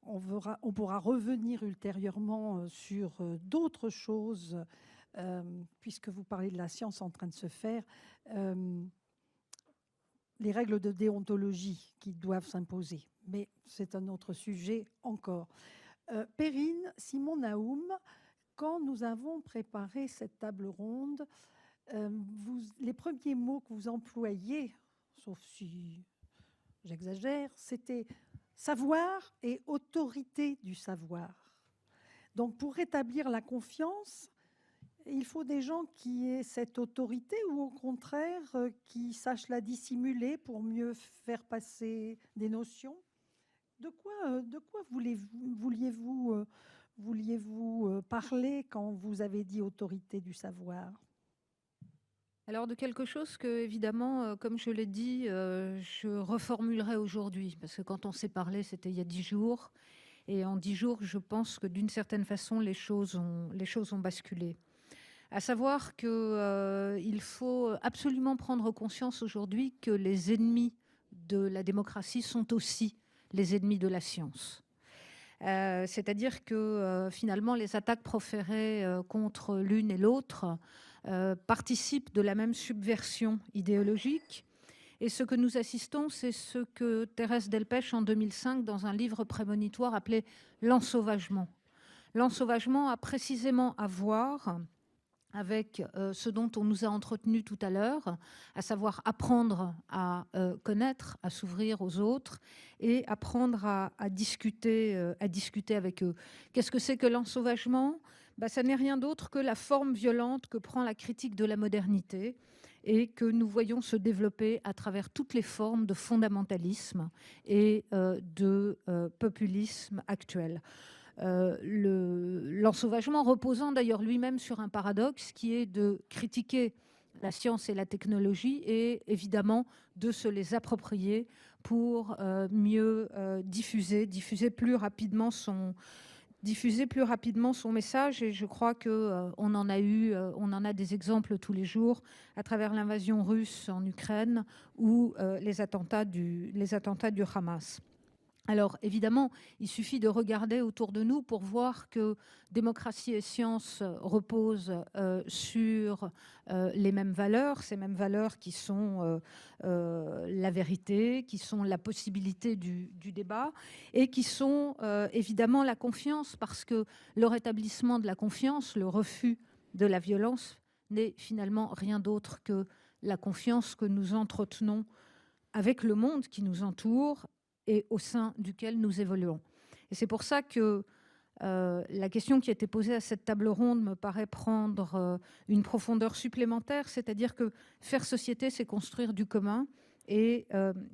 on pourra revenir ultérieurement sur d'autres choses, puisque vous parlez de la science en train de se faire. Les règles de déontologie qui doivent s'imposer, mais c'est un autre sujet encore. Perrine, Simon Naoum, quand nous avons préparé cette table ronde, les premiers mots que vous employiez, sauf si j'exagère, c'était savoir et autorité du savoir. Donc, pour rétablir la confiance, il faut des gens qui aient cette autorité ou au contraire qui sachent la dissimuler pour mieux faire passer des notions. De quoi vouliez-vous parler quand vous avez dit autorité du savoir ? Alors de quelque chose que, évidemment, comme je l'ai dit, je reformulerai aujourd'hui, parce que quand on s'est parlé, c'était il y a 10 jours, et en 10 jours, je pense que d'une certaine façon, les choses ont basculé. À savoir qu'il faut absolument prendre conscience aujourd'hui que les ennemis de la démocratie sont aussi les ennemis de la science. C'est-à-dire que finalement, les attaques proférées contre l'une et l'autre participent de la même subversion idéologique. Et ce que nous assistons, c'est ce que Thérèse Delpech, en 2005, dans un livre prémonitoire, appelait l'ensauvagement. L'ensauvagement a précisément à voir avec ce dont on nous a entretenu tout à l'heure, à savoir apprendre à connaître, à s'ouvrir aux autres et apprendre à discuter avec eux. Qu'est-ce que c'est que l'ensauvagement ? Ça n'est rien d'autre que la forme violente que prend la critique de la modernité et que nous voyons se développer à travers toutes les formes de fondamentalisme et de populisme actuel. L'ensauvagement reposant d'ailleurs lui-même sur un paradoxe qui est de critiquer la science et la technologie et évidemment de se les approprier pour mieux diffuser plus rapidement son message. Et je crois qu'on en a des exemples tous les jours à travers l'invasion russe en Ukraine ou les attentats du Hamas. Alors évidemment, il suffit de regarder autour de nous pour voir que démocratie et science reposent sur les mêmes valeurs, ces mêmes valeurs qui sont la vérité, qui sont la possibilité du débat et qui sont évidemment la confiance, parce que le rétablissement de la confiance, le refus de la violence n'est finalement rien d'autre que la confiance que nous entretenons avec le monde qui nous entoure et au sein duquel nous évoluons. Et c'est pour ça que la question qui a été posée à cette table ronde me paraît prendre une profondeur supplémentaire, c'est-à-dire que faire société, c'est construire du commun, et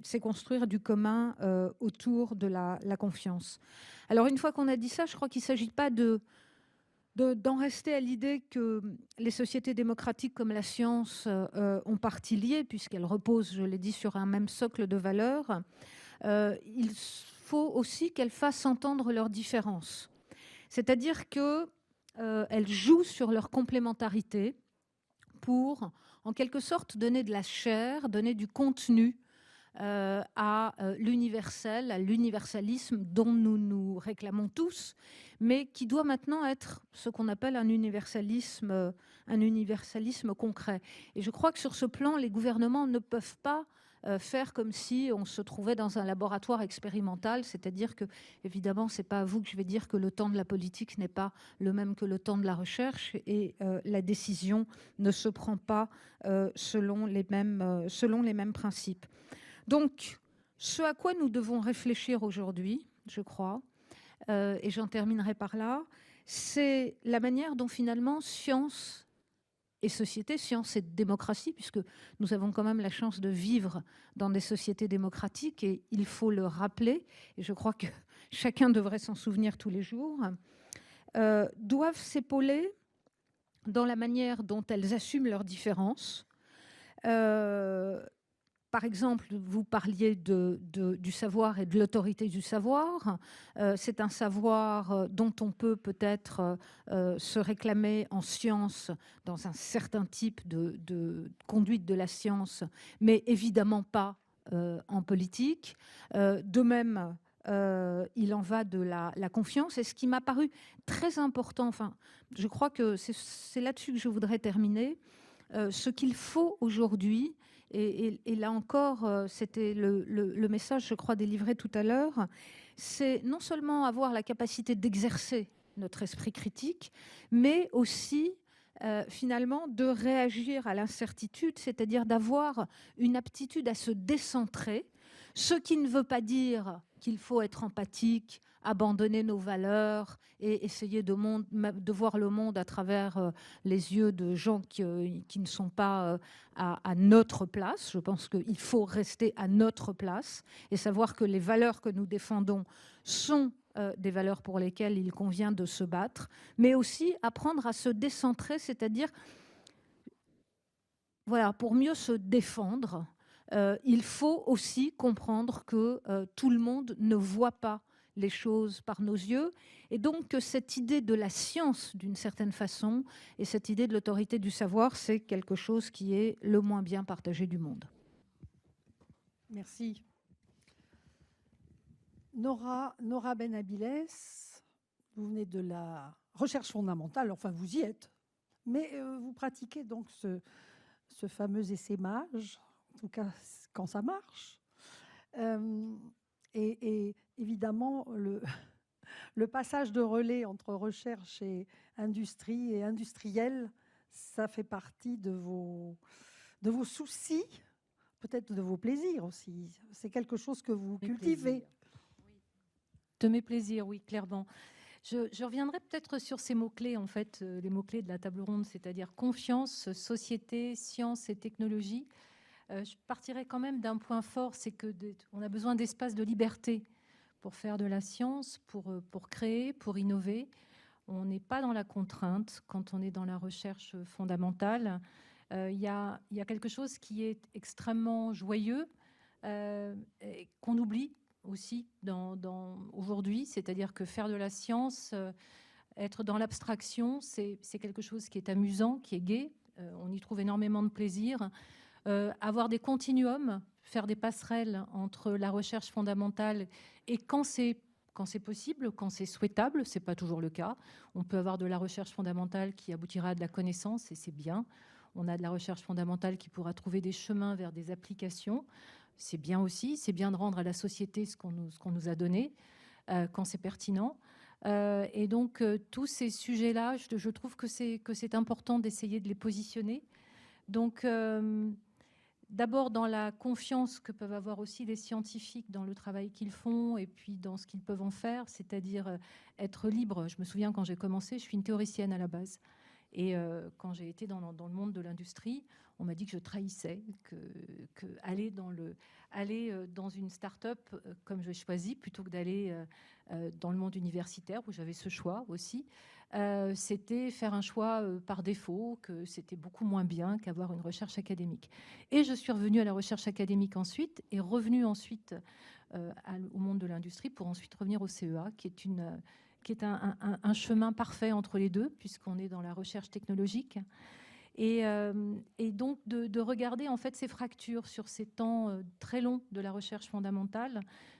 c'est construire du commun autour de la confiance. Alors une fois qu'on a dit ça, je crois qu'il ne s'agit pas d'en rester à l'idée que les sociétés démocratiques comme la science ont partie liée, puisqu'elles reposent, je l'ai dit, sur un même socle de valeurs. Il faut aussi qu'elles fassent entendre leurs différences. C'est-à-dire qu'elles jouent sur leur complémentarité pour, en quelque sorte, donner de la chair, donner du contenu à l'universel, à l'universalisme dont nous nous réclamons tous, mais qui doit maintenant être ce qu'on appelle un universalisme concret. Et je crois que sur ce plan, les gouvernements ne peuvent pas faire comme si on se trouvait dans un laboratoire expérimental, c'est-à-dire que, évidemment, ce n'est pas à vous que je vais dire que le temps de la politique n'est pas le même que le temps de la recherche, et la décision ne se prend pas selon les mêmes principes. Donc, ce à quoi nous devons réfléchir aujourd'hui, je crois, et j'en terminerai par là, c'est la manière dont finalement science et société, science et démocratie, puisque nous avons quand même la chance de vivre dans des sociétés démocratiques, et il faut le rappeler, et je crois que chacun devrait s'en souvenir tous les jours, doivent s'épauler dans la manière dont elles assument leurs différences. Par exemple, vous parliez du savoir et de l'autorité du savoir. C'est un savoir dont on peut peut-être se réclamer en science, dans un certain type de conduite de la science, mais évidemment pas en politique. De même, il en va de la confiance. Et ce qui m'a paru très important, enfin, je crois que c'est là-dessus que je voudrais terminer, ce qu'il faut aujourd'hui, et là encore, c'était le message, je crois, délivré tout à l'heure, c'est non seulement avoir la capacité d'exercer notre esprit critique, mais aussi finalement de réagir à l'incertitude, c'est-à-dire d'avoir une aptitude à se décentrer, ce qui ne veut pas dire qu'il faut être empathique, abandonner nos valeurs et essayer de voir le monde à travers les yeux de gens qui ne sont pas à notre place. Je pense qu'il faut rester à notre place et savoir que les valeurs que nous défendons sont des valeurs pour lesquelles il convient de se battre, mais aussi apprendre à se décentrer, c'est-à-dire, voilà, pour mieux se défendre, il faut aussi comprendre que tout le monde ne voit pas les choses par nos yeux, et donc que cette idée de la science, d'une certaine façon, et cette idée de l'autorité du savoir, c'est quelque chose qui est le moins bien partagé du monde. Merci. Nora Benabiles, vous venez de la recherche fondamentale, enfin vous y êtes, mais vous pratiquez donc ce fameux essaimage, en tout cas quand ça marche. Et évidemment, le passage de relais entre recherche et industrie et industriel, ça fait partie de vos soucis, peut-être de vos plaisirs aussi. C'est quelque chose que vous cultivez. De mes plaisirs, oui, clairement. Je reviendrai peut-être sur ces mots-clés, en fait, les mots-clés de la table ronde, c'est-à-dire confiance, société, science et technologie. Je partirais quand même d'un point fort, c'est qu'on a besoin d'espace de liberté pour faire de la science, pour créer, pour innover. On n'est pas dans la contrainte quand on est dans la recherche fondamentale. Il y a quelque chose qui est extrêmement joyeux, qu'on oublie aussi aujourd'hui, c'est-à-dire que faire de la science, être dans l'abstraction, c'est quelque chose qui est amusant, qui est gai. On y trouve énormément de plaisir. Avoir des continuums, faire des passerelles entre la recherche fondamentale et quand c'est possible, quand c'est souhaitable, c'est pas toujours le cas. On peut avoir de la recherche fondamentale qui aboutira à de la connaissance et c'est bien. On a de la recherche fondamentale qui pourra trouver des chemins vers des applications. C'est bien aussi. C'est bien de rendre à la société ce qu'on nous a donné quand c'est pertinent. Et donc tous ces sujets-là, je trouve que c'est important d'essayer de les positionner. Donc d'abord dans la confiance que peuvent avoir aussi les scientifiques dans le travail qu'ils font et puis dans ce qu'ils peuvent en faire, c'est-à-dire être libre. Je me souviens quand j'ai commencé, je suis une théoricienne à la base. Et quand j'ai été dans le monde de l'industrie, on m'a dit que je trahissais, que aller dans une start-up comme j'ai choisi, plutôt que d'aller dans le monde universitaire, où j'avais ce choix aussi, c'était faire un choix par défaut, que c'était beaucoup moins bien qu'avoir une recherche académique. Et je suis revenue à la recherche académique ensuite, et revenue ensuite au monde de l'industrie, pour ensuite revenir au CEA, qui est un chemin parfait entre les deux, puisqu'on est dans la recherche technologique. Et donc de regarder en fait ces fractures sur ces temps très longs de la recherche fondamentale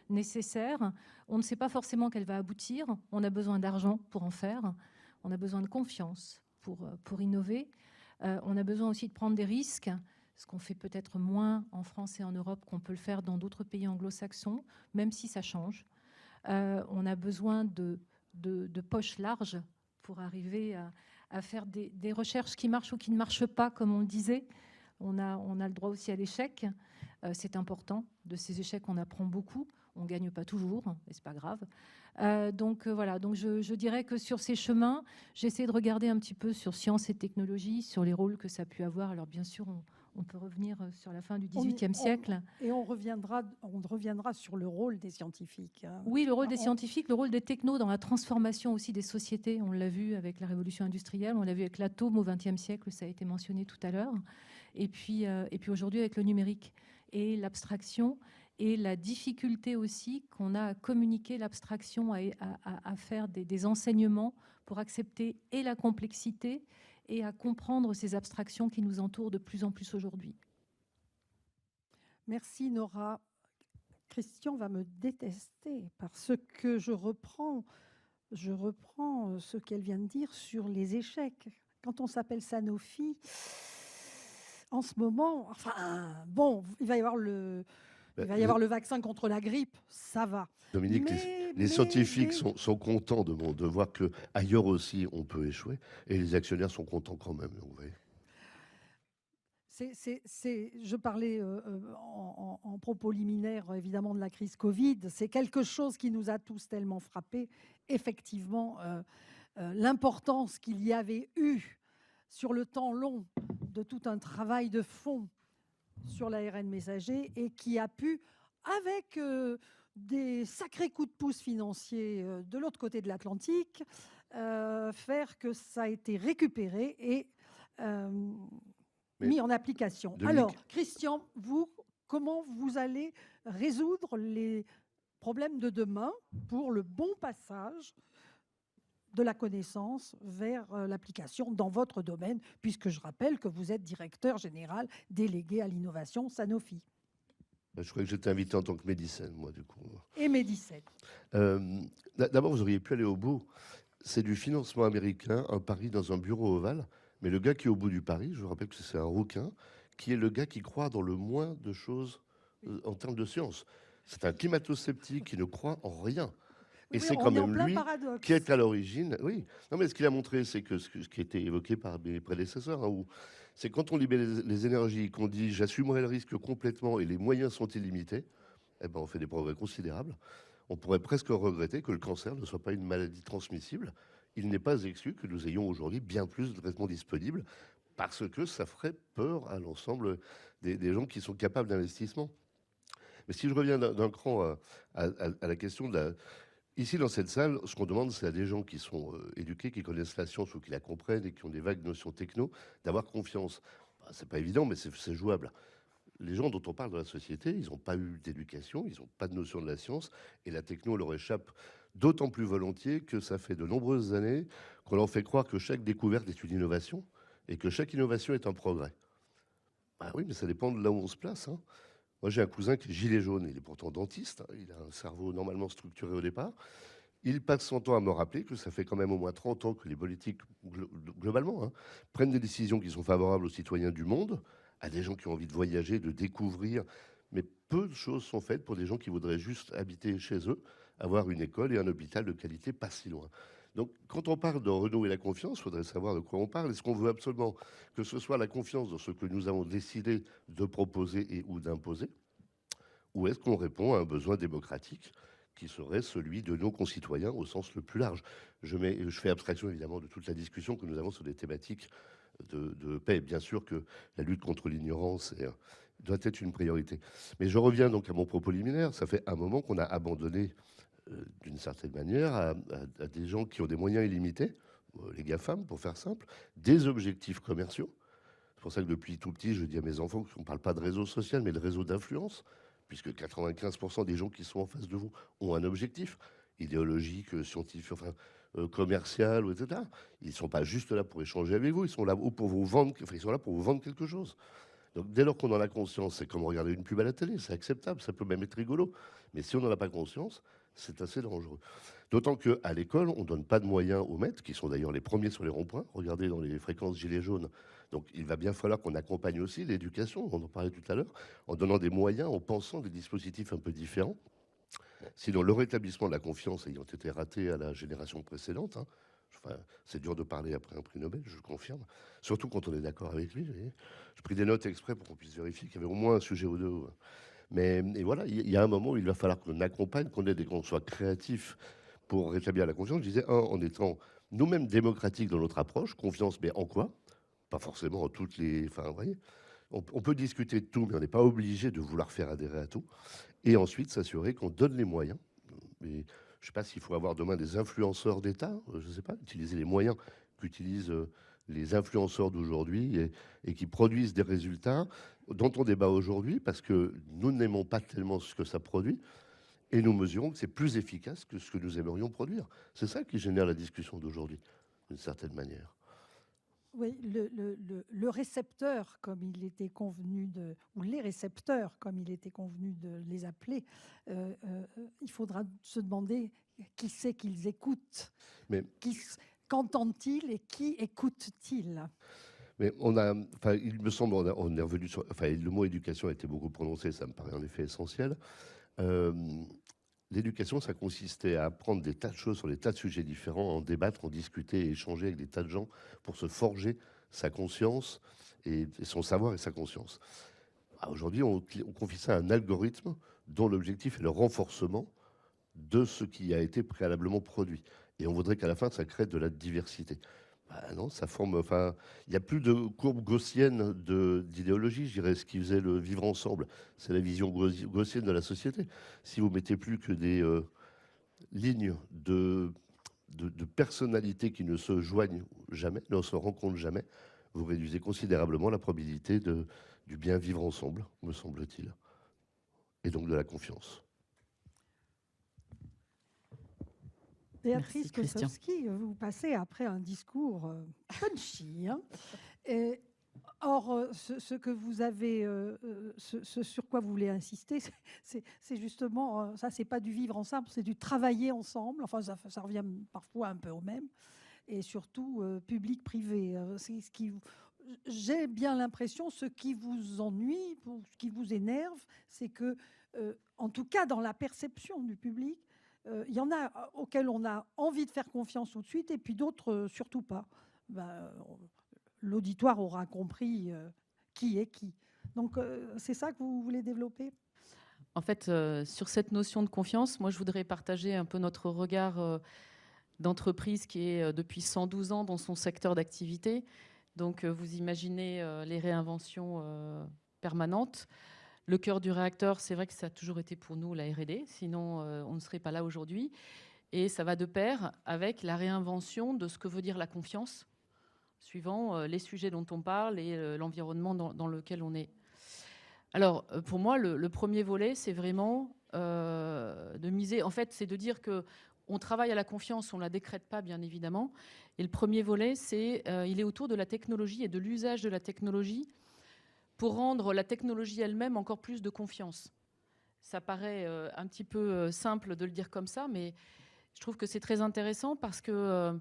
nécessaire. On ne sait pas forcément qu'elle va aboutir. On a besoin d'argent pour en faire. On a besoin de confiance pour innover. On a besoin aussi de prendre des risques, ce qu'on fait peut-être moins en France et en Europe qu'on peut le faire dans d'autres pays anglo-saxons, même si ça change. On a besoin de poches larges pour arriver à faire des recherches qui marchent ou qui ne marchent pas, comme on le disait. On a le droit aussi à l'échec. C'est important. De ces échecs, on apprend beaucoup. On ne gagne pas toujours, et ce n'est pas grave. Donc voilà, donc je dirais que sur ces chemins, j'essaie de regarder un petit peu sur sciences et technologies, sur les rôles que ça a pu avoir. Alors bien sûr, on peut revenir sur la fin du XVIIIe siècle. Et on reviendra sur le rôle des scientifiques. Oui, le rôle des scientifiques, le rôle des technos dans la transformation aussi des sociétés. On l'a vu avec la révolution industrielle, on l'a vu avec l'atome au XXe siècle, ça a été mentionné tout à l'heure. Et puis aujourd'hui avec le numérique et l'abstraction et la difficulté aussi qu'on a à communiquer l'abstraction, à faire des enseignements pour accepter et la complexité et à comprendre ces abstractions qui nous entourent de plus en plus aujourd'hui. Merci Nora. Christian va me détester parce que je reprends ce qu'elle vient de dire sur les échecs. Quand on s'appelle Sanofi, en ce moment, enfin bon, il va y avoir le vaccin contre la grippe, ça va. Dominique, les scientifiques sont contents de voir qu'ailleurs aussi on peut échouer, et les actionnaires sont contents quand même. Vous voyez. Je parlais en propos liminaire, évidemment, de la crise Covid. C'est quelque chose qui nous a tous tellement frappés. Effectivement, l'importance qu'il y avait eu sur le temps long de tout un travail de fond sur l'ARN messager et qui a pu, avec des sacrés coups de pouce financiers de l'autre côté de l'Atlantique, faire que ça a été récupéré et mis en application. Alors, Christian, comment vous allez résoudre les problèmes de demain pour le bon passage de la connaissance vers l'application dans votre domaine, puisque je rappelle que vous êtes directeur général délégué à l'innovation Sanofi. Je croyais que j'étais invité en tant que médecin, moi, du coup. Et médecin. D'abord, vous auriez pu aller au bout. C'est du financement américain, un pari dans un bureau ovale. Mais le gars qui est au bout du pari, je vous rappelle que c'est un rouquin, qui est le gars qui croit dans le moins de choses en termes de science. C'est un climato-sceptique qui ne croit en rien. Et c'est quand même lui qui est à l'origine. Oui, non, mais ce qu'il a montré, c'est que ce qui a été évoqué par mes prédécesseurs, hein, c'est quand on libère les énergies, qu'on dit j'assumerai le risque complètement et les moyens sont illimités, eh ben on fait des progrès considérables. On pourrait presque regretter que le cancer ne soit pas une maladie transmissible. Il n'est pas exclu que nous ayons aujourd'hui bien plus de traitements disponibles parce que ça ferait peur à l'ensemble des gens qui sont capables d'investissement. Mais si je reviens d'un cran à la question de la... Ici, dans cette salle, ce qu'on demande, c'est à des gens qui sont éduqués, qui connaissent la science ou qui la comprennent et qui ont des vagues notions techno, d'avoir confiance. Bah, c'est pas évident, mais c'est jouable. Les gens dont on parle dans la société, ils n'ont pas eu d'éducation, ils n'ont pas de notion de la science, et la techno leur échappe d'autant plus volontiers que ça fait de nombreuses années qu'on leur fait croire que chaque découverte est une innovation et que chaque innovation est un progrès. Bah oui, mais ça dépend de là où on se place, hein. Moi, j'ai un cousin qui est gilet jaune, il est pourtant dentiste, hein, il a un cerveau normalement structuré au départ. Il passe son temps à me rappeler que ça fait quand même au moins 30 ans que les politiques, globalement, hein, prennent des décisions qui sont favorables aux citoyens du monde, à des gens qui ont envie de voyager, de découvrir. Mais peu de choses sont faites pour des gens qui voudraient juste habiter chez eux, avoir une école et un hôpital de qualité pas si loin. Donc, quand on parle de renouer la confiance, il faudrait savoir de quoi on parle. Est-ce qu'on veut absolument que ce soit la confiance dans ce que nous avons décidé de proposer et ou d'imposer? Ou est-ce qu'on répond à un besoin démocratique qui serait celui de nos concitoyens au sens le plus large? Je fais abstraction évidemment de toute la discussion que nous avons sur des thématiques de paix. Bien sûr que la lutte contre l'ignorance doit être une priorité. Mais je reviens donc à mon propos liminaire. Ça fait un moment qu'on a abandonné d'une certaine manière, à des gens qui ont des moyens illimités, les GAFAM, pour faire simple, des objectifs commerciaux. C'est pour ça que depuis tout petit, je dis à mes enfants qu'on ne parle pas de réseau social, mais de réseau d'influence, puisque 95% des gens qui sont en face de vous ont un objectif idéologique, scientifique, enfin, commercial, etc. Ils ne sont pas juste là pour échanger avec vous, ils sont là pour vous vendre, enfin, ils sont là pour vous vendre quelque chose. Donc dès lors qu'on en a conscience, c'est comme regarder une pub à la télé, c'est acceptable, ça peut même être rigolo. Mais si on n'en a pas conscience, c'est assez dangereux. D'autant qu'à l'école, on ne donne pas de moyens aux maîtres, qui sont d'ailleurs les premiers sur les ronds-points. Regardez dans les fréquences gilets jaunes. Donc il va bien falloir qu'on accompagne aussi l'éducation, on en parlait tout à l'heure, en donnant des moyens, en pensant des dispositifs un peu différents. Sinon, le rétablissement de la confiance ayant été raté à la génération précédente, hein, enfin, c'est dur de parler après un prix Nobel, je le confirme, surtout quand on est d'accord avec lui. J'ai pris des notes exprès pour qu'on puisse vérifier qu'il y avait au moins un sujet ou deux. Et voilà, il y a un moment où il va falloir qu'on accompagne, qu'on soit créatifs pour rétablir la confiance. Je disais, en étant nous-mêmes démocratiques dans notre approche, confiance, mais en quoi? Pas forcément en toutes les... Enfin, vous voyez, on peut discuter de tout, mais on n'est pas obligé de vouloir faire adhérer à tout. Et ensuite, s'assurer qu'on donne les moyens. Mais je ne sais pas s'il faut avoir demain des influenceurs d'État, je ne sais pas, utiliser les moyens qu'utilisent les influenceurs d'aujourd'hui et qui produisent des résultats dont on débat aujourd'hui parce que nous n'aimons pas tellement ce que ça produit et nous mesurons que c'est plus efficace que ce que nous aimerions produire. C'est ça qui génère la discussion d'aujourd'hui, d'une certaine manière. Oui, le récepteur, comme il était convenu ou les récepteurs, comme il était convenu de les appeler, il faudra se demander qui c'est qu'ils écoutent, Mais qu'entendent-ils et qui écoute-t-il? Mais il me semble, on est revenu sur, le mot éducation a été beaucoup prononcé, ça me paraît en effet essentiel. L'éducation, ça consistait à apprendre des tas de choses sur des tas de sujets différents, en débattre, en discuter et échanger avec des tas de gens pour se forger sa conscience et son savoir et sa conscience. Aujourd'hui, on confie ça à un algorithme dont l'objectif est le renforcement de ce qui a été préalablement produit. Et on voudrait qu'à la fin, ça crée de la diversité. Non, ça forme. Il n'y a plus de courbe gaussienne d'idéologie, je dirais. Ce qui faisait le vivre ensemble, c'est la vision gaussienne de la société. Si vous mettez plus que des lignes de personnalités qui ne se joignent jamais, ne se rencontrent jamais, vous réduisez considérablement la probabilité du bien vivre ensemble, me semble-t-il, et donc de la confiance. Béatrice Kosowski, vous passez après un discours punchy. Or, ce que vous avez, ce sur quoi vous voulez insister, c'est justement, ça, c'est pas du vivre ensemble, c'est du travailler ensemble. Enfin, ça revient parfois un peu au même. Et surtout, public-privé. C'est ce qui... J'ai bien l'impression, ce qui vous ennuie, ce qui vous énerve, c'est que, en tout cas, dans la perception du public, il y en a auxquels on a envie de faire confiance tout de suite, et puis d'autres, surtout pas. L'auditoire aura compris qui est qui. Donc, c'est ça que vous voulez développer? En fait, sur cette notion de confiance, moi, je voudrais partager un peu notre regard d'entreprise qui est depuis 112 ans dans son secteur d'activité. Donc, vous imaginez les réinventions permanentes. Le cœur du réacteur, c'est vrai que ça a toujours été pour nous la R&D, sinon on ne serait pas là aujourd'hui. Et ça va de pair avec la réinvention de ce que veut dire la confiance, suivant les sujets dont on parle et l'environnement dans lequel on est. Alors, pour moi, le premier volet, c'est vraiment de miser. En fait, c'est de dire qu'on travaille à la confiance, on ne la décrète pas, bien évidemment. Et le premier volet, il est autour de la technologie et de l'usage de la technologie pour rendre la technologie elle-même encore plus de confiance. Ça paraît un petit peu simple de le dire comme ça, mais je trouve que c'est très intéressant parce que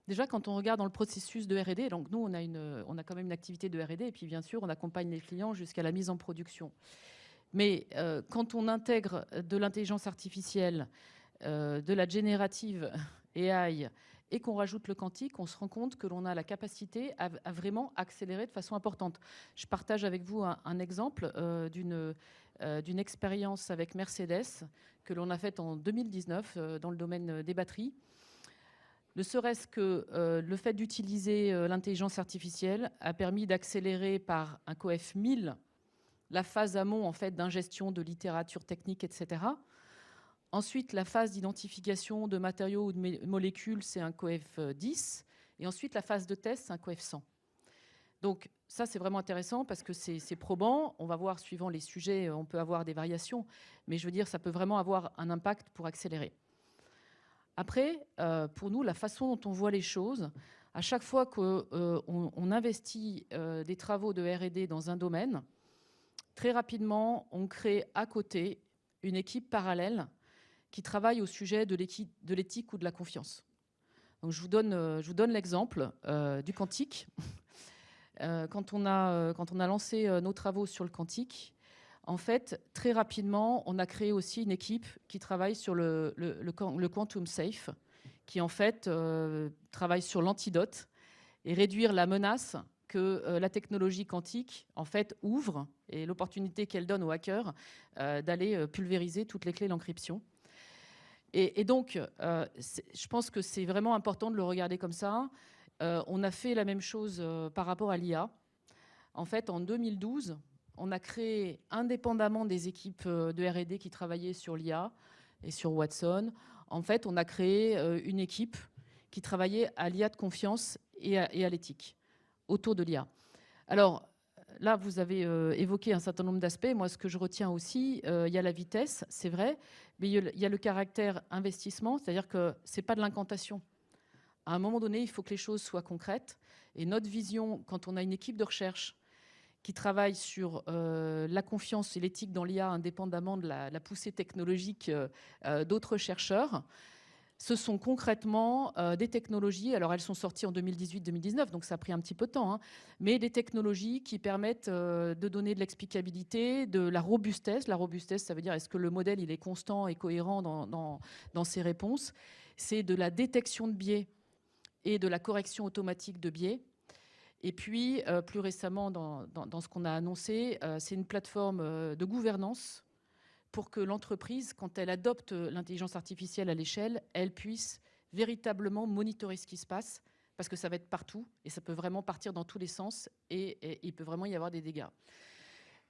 déjà, quand on regarde dans le processus de R&D, donc nous, on a quand même une activité de R&D, et puis bien sûr, on accompagne les clients jusqu'à la mise en production. Mais quand on intègre de l'intelligence artificielle, de la générative AI, et qu'on rajoute le quantique, on se rend compte que l'on a la capacité à vraiment accélérer de façon importante. Je partage avec vous un exemple d'une expérience avec Mercedes que l'on a faite en 2019 dans le domaine des batteries. Ne serait-ce que le fait d'utiliser l'intelligence artificielle a permis d'accélérer par un coef 1000 la phase amont en fait, d'ingestion de littérature technique, etc. Ensuite, la phase d'identification de matériaux ou de molécules, c'est un coef 10. Et ensuite, la phase de test, c'est un coef 100. Donc ça, c'est vraiment intéressant parce que c'est probant. On va voir, suivant les sujets, on peut avoir des variations. Mais je veux dire, ça peut vraiment avoir un impact pour accélérer. Après, pour nous, la façon dont on voit les choses, à chaque fois qu'on investit des travaux de R&D dans un domaine, très rapidement, on crée à côté une équipe parallèle qui travaille au sujet de l'éthique ou de la confiance. Donc, je vous donne l'exemple du quantique. Quand on a lancé nos travaux sur le quantique, en fait, très rapidement, on a créé aussi une équipe qui travaille sur le Quantum Safe, qui en fait travaille sur l'antidote et réduire la menace que la technologie quantique, en fait, ouvre, et l'opportunité qu'elle donne aux hackers d'aller pulvériser toutes les clés d'encryption. Et donc, je pense que c'est vraiment important de le regarder comme ça. On a fait la même chose par rapport à l'IA. En fait, en 2012, on a créé, indépendamment des équipes de R&D qui travaillaient sur l'IA et sur Watson, en fait, on a créé une équipe qui travaillait à l'IA de confiance et à l'éthique, autour de l'IA. Alors, là, vous avez évoqué un certain nombre d'aspects. Moi, ce que je retiens aussi, il y a la vitesse, c'est vrai, mais il y a le caractère investissement, c'est-à-dire que ce n'est pas de l'incantation. À un moment donné, il faut que les choses soient concrètes. Et notre vision, quand on a une équipe de recherche qui travaille sur la confiance et l'éthique dans l'IA, indépendamment de la poussée technologique d'autres chercheurs, ce sont concrètement des technologies, alors elles sont sorties en 2018-2019, donc ça a pris un petit peu de temps, hein, mais des technologies qui permettent de donner de l'explicabilité, de la robustesse. La robustesse, ça veut dire est-ce que le modèle il est constant et cohérent dans ses réponses. C'est de la détection de biais et de la correction automatique de biais. Et puis, plus récemment, dans ce qu'on a annoncé, c'est une plateforme de gouvernance pour que l'entreprise, quand elle adopte l'intelligence artificielle à l'échelle, elle puisse véritablement monitorer ce qui se passe, parce que ça va être partout, et ça peut vraiment partir dans tous les sens, et il peut vraiment y avoir des dégâts.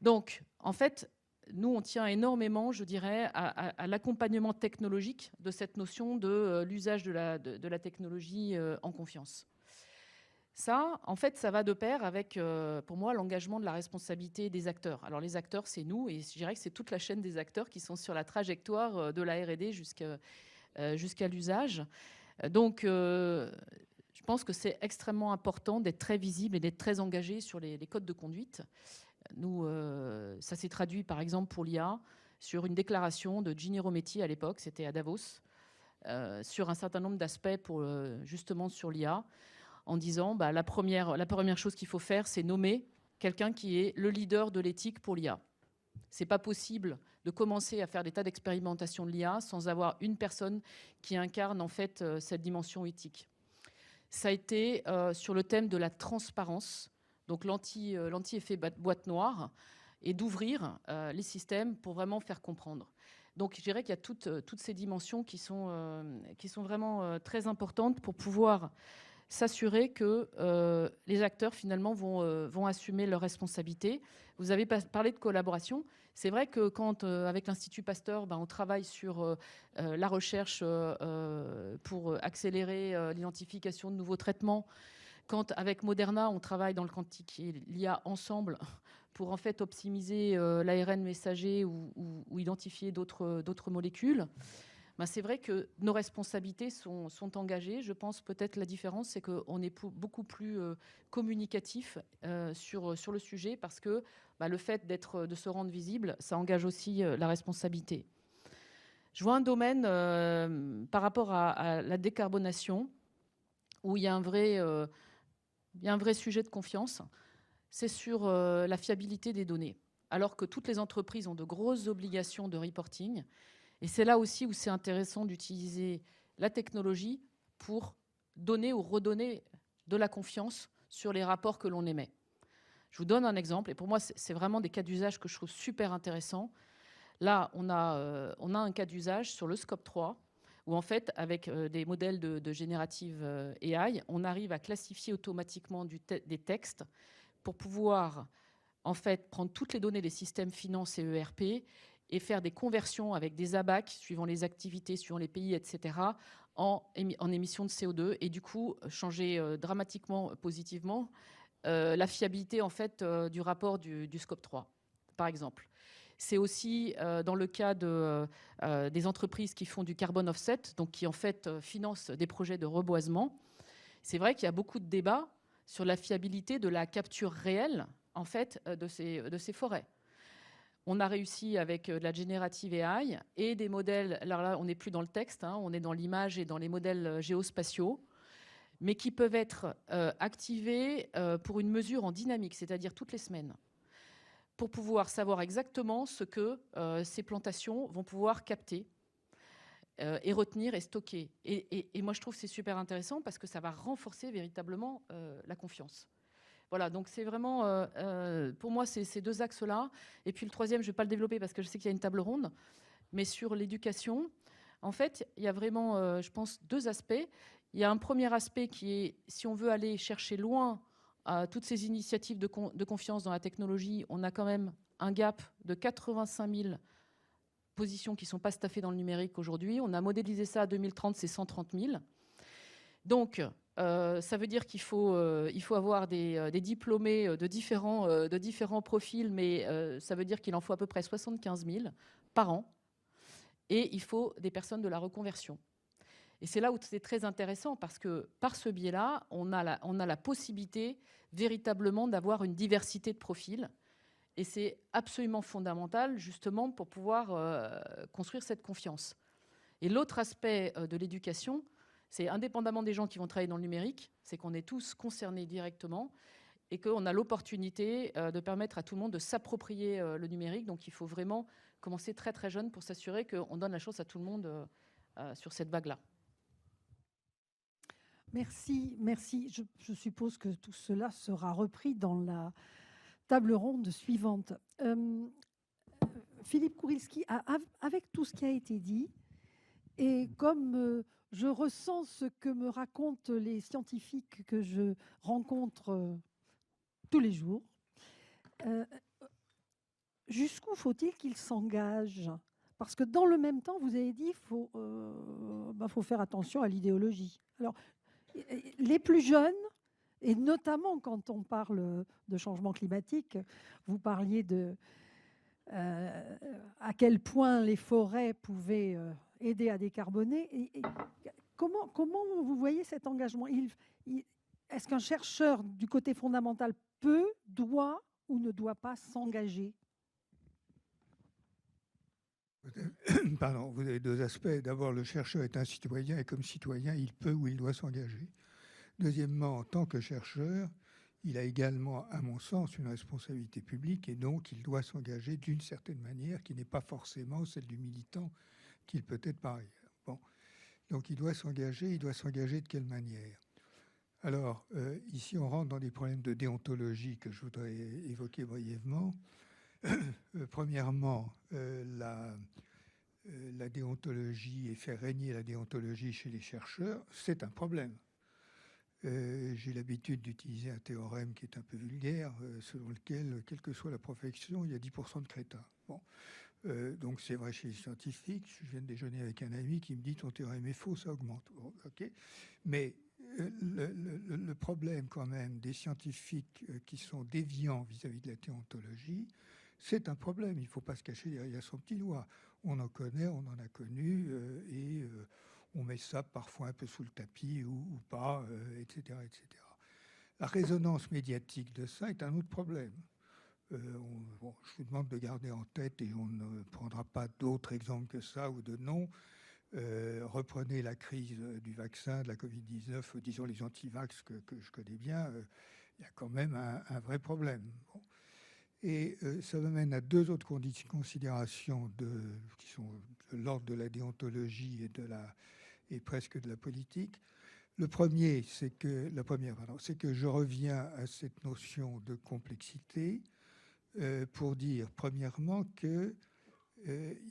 Donc, en fait, nous, on tient énormément, je dirais, à l'accompagnement technologique de cette notion de l'usage de la technologie en confiance. Ça, en fait, ça va de pair avec, pour moi, l'engagement de la responsabilité des acteurs. Alors, les acteurs, c'est nous, et je dirais que c'est toute la chaîne des acteurs qui sont sur la trajectoire de la R&D jusqu'à l'usage. Donc, je pense que c'est extrêmement important d'être très visible et d'être très engagé sur les codes de conduite. Nous, ça s'est traduit, par exemple, pour l'IA, sur une déclaration de Ginny Rometty à l'époque, c'était à Davos, sur un certain nombre d'aspects justement sur l'IA, en disant la première chose qu'il faut faire, c'est nommer quelqu'un qui est le leader de l'éthique pour l'IA. Ce n'est pas possible de commencer à faire des tas d'expérimentations de l'IA sans avoir une personne qui incarne en fait cette dimension éthique. Ça a été sur le thème de la transparence, donc l'anti-effet boîte noire, et d'ouvrir les systèmes pour vraiment faire comprendre. Donc je dirais qu'il y a toutes ces dimensions qui sont vraiment très importantes pour pouvoir s'assurer que les acteurs, finalement, vont assumer leurs responsabilités. Vous avez parlé de collaboration. C'est vrai que quand, avec l'Institut Pasteur, on travaille sur la recherche pour accélérer l'identification de nouveaux traitements, quand, avec Moderna, on travaille dans le quantique et l'IA ensemble pour, en fait, optimiser l'ARN messager ou identifier d'autres molécules, c'est vrai que nos responsabilités sont engagées. Je pense peut-être la différence, c'est qu'on est beaucoup plus communicatif sur le sujet parce que le fait de se rendre visible, ça engage aussi la responsabilité. Je vois un domaine par rapport à la décarbonation où il y a un vrai sujet de confiance. C'est sur la fiabilité des données. Alors que toutes les entreprises ont de grosses obligations de reporting, et c'est là aussi où c'est intéressant d'utiliser la technologie pour donner ou redonner de la confiance sur les rapports que l'on émet. Je vous donne un exemple, et pour moi, c'est vraiment des cas d'usage que je trouve super intéressants. Là, on a un cas d'usage sur le Scope 3, où en fait, avec des modèles de générative AI, on arrive à classifier automatiquement des textes pour pouvoir en fait prendre toutes les données des systèmes finance et ERP et faire des conversions avec des ABAC, suivant les activités, suivant les pays, etc., en émissions de CO2, et du coup, changer dramatiquement, positivement, la fiabilité, en fait, du rapport du Scope 3, par exemple. C'est aussi dans le cas des entreprises qui font du carbon offset, donc qui, en fait, financent des projets de reboisement. C'est vrai qu'il y a beaucoup de débats sur la fiabilité de la capture réelle, en fait, de ces forêts. On a réussi avec de la générative AI et des modèles, alors là, on n'est plus dans le texte, on est dans l'image et dans les modèles géospatiaux, mais qui peuvent être activés pour une mesure en dynamique, c'est-à-dire toutes les semaines, pour pouvoir savoir exactement ce que ces plantations vont pouvoir capter et retenir et stocker. Et moi, je trouve que c'est super intéressant parce que ça va renforcer véritablement la confiance. Voilà, donc c'est vraiment, pour moi, c'est ces deux axes-là. Et puis le troisième, je ne vais pas le développer parce que je sais qu'il y a une table ronde, mais sur l'éducation, en fait, il y a vraiment, je pense, deux aspects. Il y a un premier aspect qui est, si on veut aller chercher loin toutes ces initiatives de confiance dans la technologie, on a quand même un gap de 85 000 positions qui ne sont pas staffées dans le numérique aujourd'hui. On a modélisé ça à 2030, c'est 130 000. Donc, ça veut dire qu'il faut avoir des diplômés de différents profils, mais ça veut dire qu'il en faut à peu près 75 000 par an. Et il faut des personnes de la reconversion. Et c'est là où c'est très intéressant, parce que par ce biais-là, on a la possibilité véritablement d'avoir une diversité de profils. Et c'est absolument fondamental, justement, pour pouvoir construire cette confiance. Et l'autre aspect de l'éducation, c'est indépendamment des gens qui vont travailler dans le numérique, c'est qu'on est tous concernés directement et qu'on a l'opportunité de permettre à tout le monde de s'approprier le numérique. Donc il faut vraiment commencer très très jeune pour s'assurer qu'on donne la chance à tout le monde sur cette vague-là. Merci, merci. Je suppose que tout cela sera repris dans la table ronde suivante. Philippe Kourilski, avec tout ce qui a été dit, et comme je ressens ce que me racontent les scientifiques que je rencontre tous les jours, jusqu'où faut-il qu'ils s'engagent? Parce que dans le même temps, vous avez dit qu'il faut faire attention à l'idéologie. Alors, les plus jeunes, et notamment quand on parle de changement climatique, vous parliez à quel point les forêts pouvaient aider à décarboner. Comment vous voyez cet engagement? Est-ce qu'un chercheur du côté fondamental peut, doit ou ne doit pas s'engager? Pardon, vous avez deux aspects. D'abord, le chercheur est un citoyen et comme citoyen, il peut ou il doit s'engager. Deuxièmement, en tant que chercheur, il a également, à mon sens, une responsabilité publique et donc il doit s'engager d'une certaine manière qui n'est pas forcément celle du militant qu'il peut être par ailleurs. Bon. Donc il doit s'engager de quelle manière? Alors, ici, on rentre dans des problèmes de déontologie que je voudrais évoquer brièvement. Premièrement, la déontologie et faire régner la déontologie chez les chercheurs, c'est un problème. J'ai l'habitude d'utiliser un théorème qui est un peu vulgaire, selon lequel, quelle que soit la profession, il y a 10% de crétins. Bon. Donc c'est vrai chez les scientifiques. Je viens de déjeuner avec un ami qui me dit « ton théorème est faux, ça augmente ». Bon, okay. Mais le problème quand même des scientifiques qui sont déviants vis-à-vis de la déontologie, c'est un problème. Il ne faut pas se cacher derrière son petit doigt. On en connaît, on en a connu, et on met ça parfois un peu sous le tapis ou pas, etc., etc. La résonance médiatique de ça est un autre problème. Je vous demande de garder en tête, et on ne prendra pas d'autres exemples que ça ou de noms. Reprenez la crise du vaccin, de la Covid-19, disons les anti-vax que je connais bien, il y a quand même un vrai problème. Bon. Et ça m'amène à deux autres considérations qui sont de l'ordre de la déontologie et presque de la politique. Le premier, c'est que je reviens à cette notion de complexité pour dire, premièrement, qu'il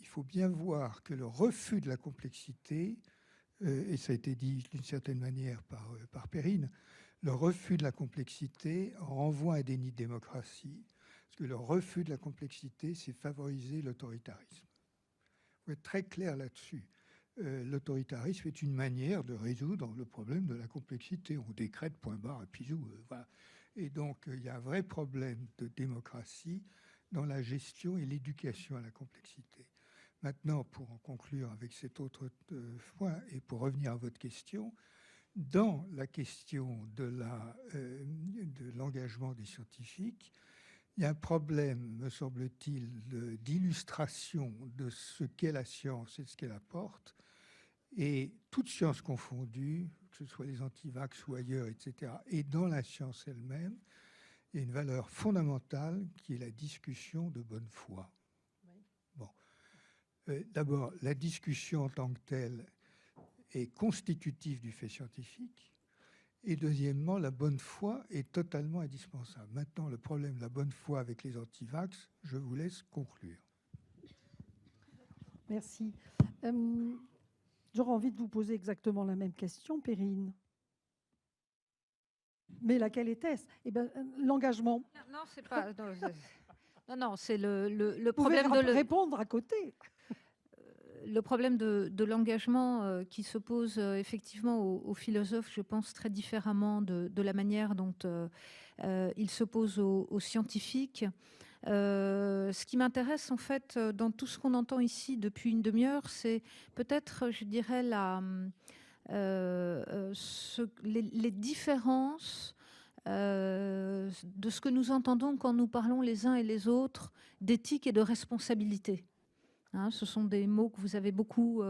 faut bien voir que le refus de la complexité, et ça a été dit d'une certaine manière par Perrine, le refus de la complexité renvoie à un déni de démocratie, parce que le refus de la complexité, c'est favoriser l'autoritarisme. Il faut être très clair là-dessus. L'autoritarisme est une manière de résoudre le problème de la complexité. On décrète point barre et pisou. Voilà. Et donc, il y a un vrai problème de démocratie dans la gestion et l'éducation à la complexité. Maintenant, pour en conclure avec cet autre point, et pour revenir à votre question, dans la question de l'engagement des scientifiques, il y a un problème, me semble-t-il, d'illustration de ce qu'est la science et de ce qu'elle apporte. Et toute science confondue, que ce soit les antivax ou ailleurs, etc., et dans la science elle-même, il y a une valeur fondamentale qui est la discussion de bonne foi. Oui. Bon. D'abord, la discussion en tant que telle est constitutive du fait scientifique. Et deuxièmement, la bonne foi est totalement indispensable. Maintenant, le problème de la bonne foi avec les antivax, je vous laisse conclure. Merci. J'aurais envie de vous poser exactement la même question, Perrine. Mais laquelle était-ce? Eh bien, l'engagement. Non, c'est pas. Non, c'est le Vous pouvez problème de répondre à côté. le problème de l'engagement qui s'oppose effectivement aux philosophes, je pense, très différemment de la manière dont il s'oppose aux scientifiques. Ce qui m'intéresse en fait dans tout ce qu'on entend ici depuis une demi-heure, c'est peut-être, je dirais, les différences de ce que nous entendons quand nous parlons les uns et les autres d'éthique et de responsabilité. Hein, ce sont des mots que vous avez beaucoup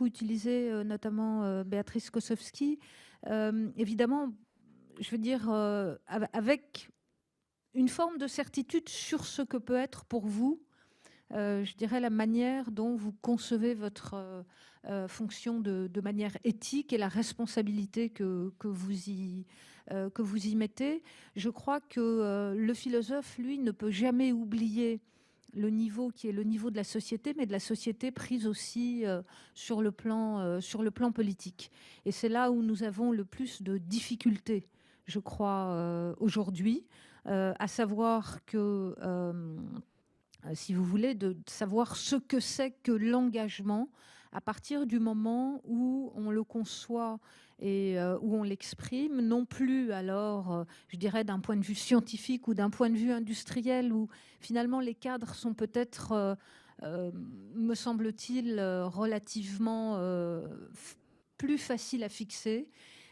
utilisés, notamment Béatrice Kosowski. Évidemment, je veux dire, avec une forme de certitude sur ce que peut être pour vous, je dirais, la manière dont vous concevez votre fonction de manière éthique et la responsabilité que vous y mettez. Je crois que le philosophe, lui, ne peut jamais oublier le niveau qui est le niveau de la société, mais de la société prise aussi sur le plan politique. Et c'est là où nous avons le plus de difficultés, je crois, aujourd'hui, à savoir que, si vous voulez, de savoir ce que c'est que l'engagement à partir du moment où on le conçoit et où on l'exprime, non plus alors, je dirais, d'un point de vue scientifique ou d'un point de vue industriel, où finalement les cadres sont peut-être, me semble-t-il, relativement plus faciles à fixer.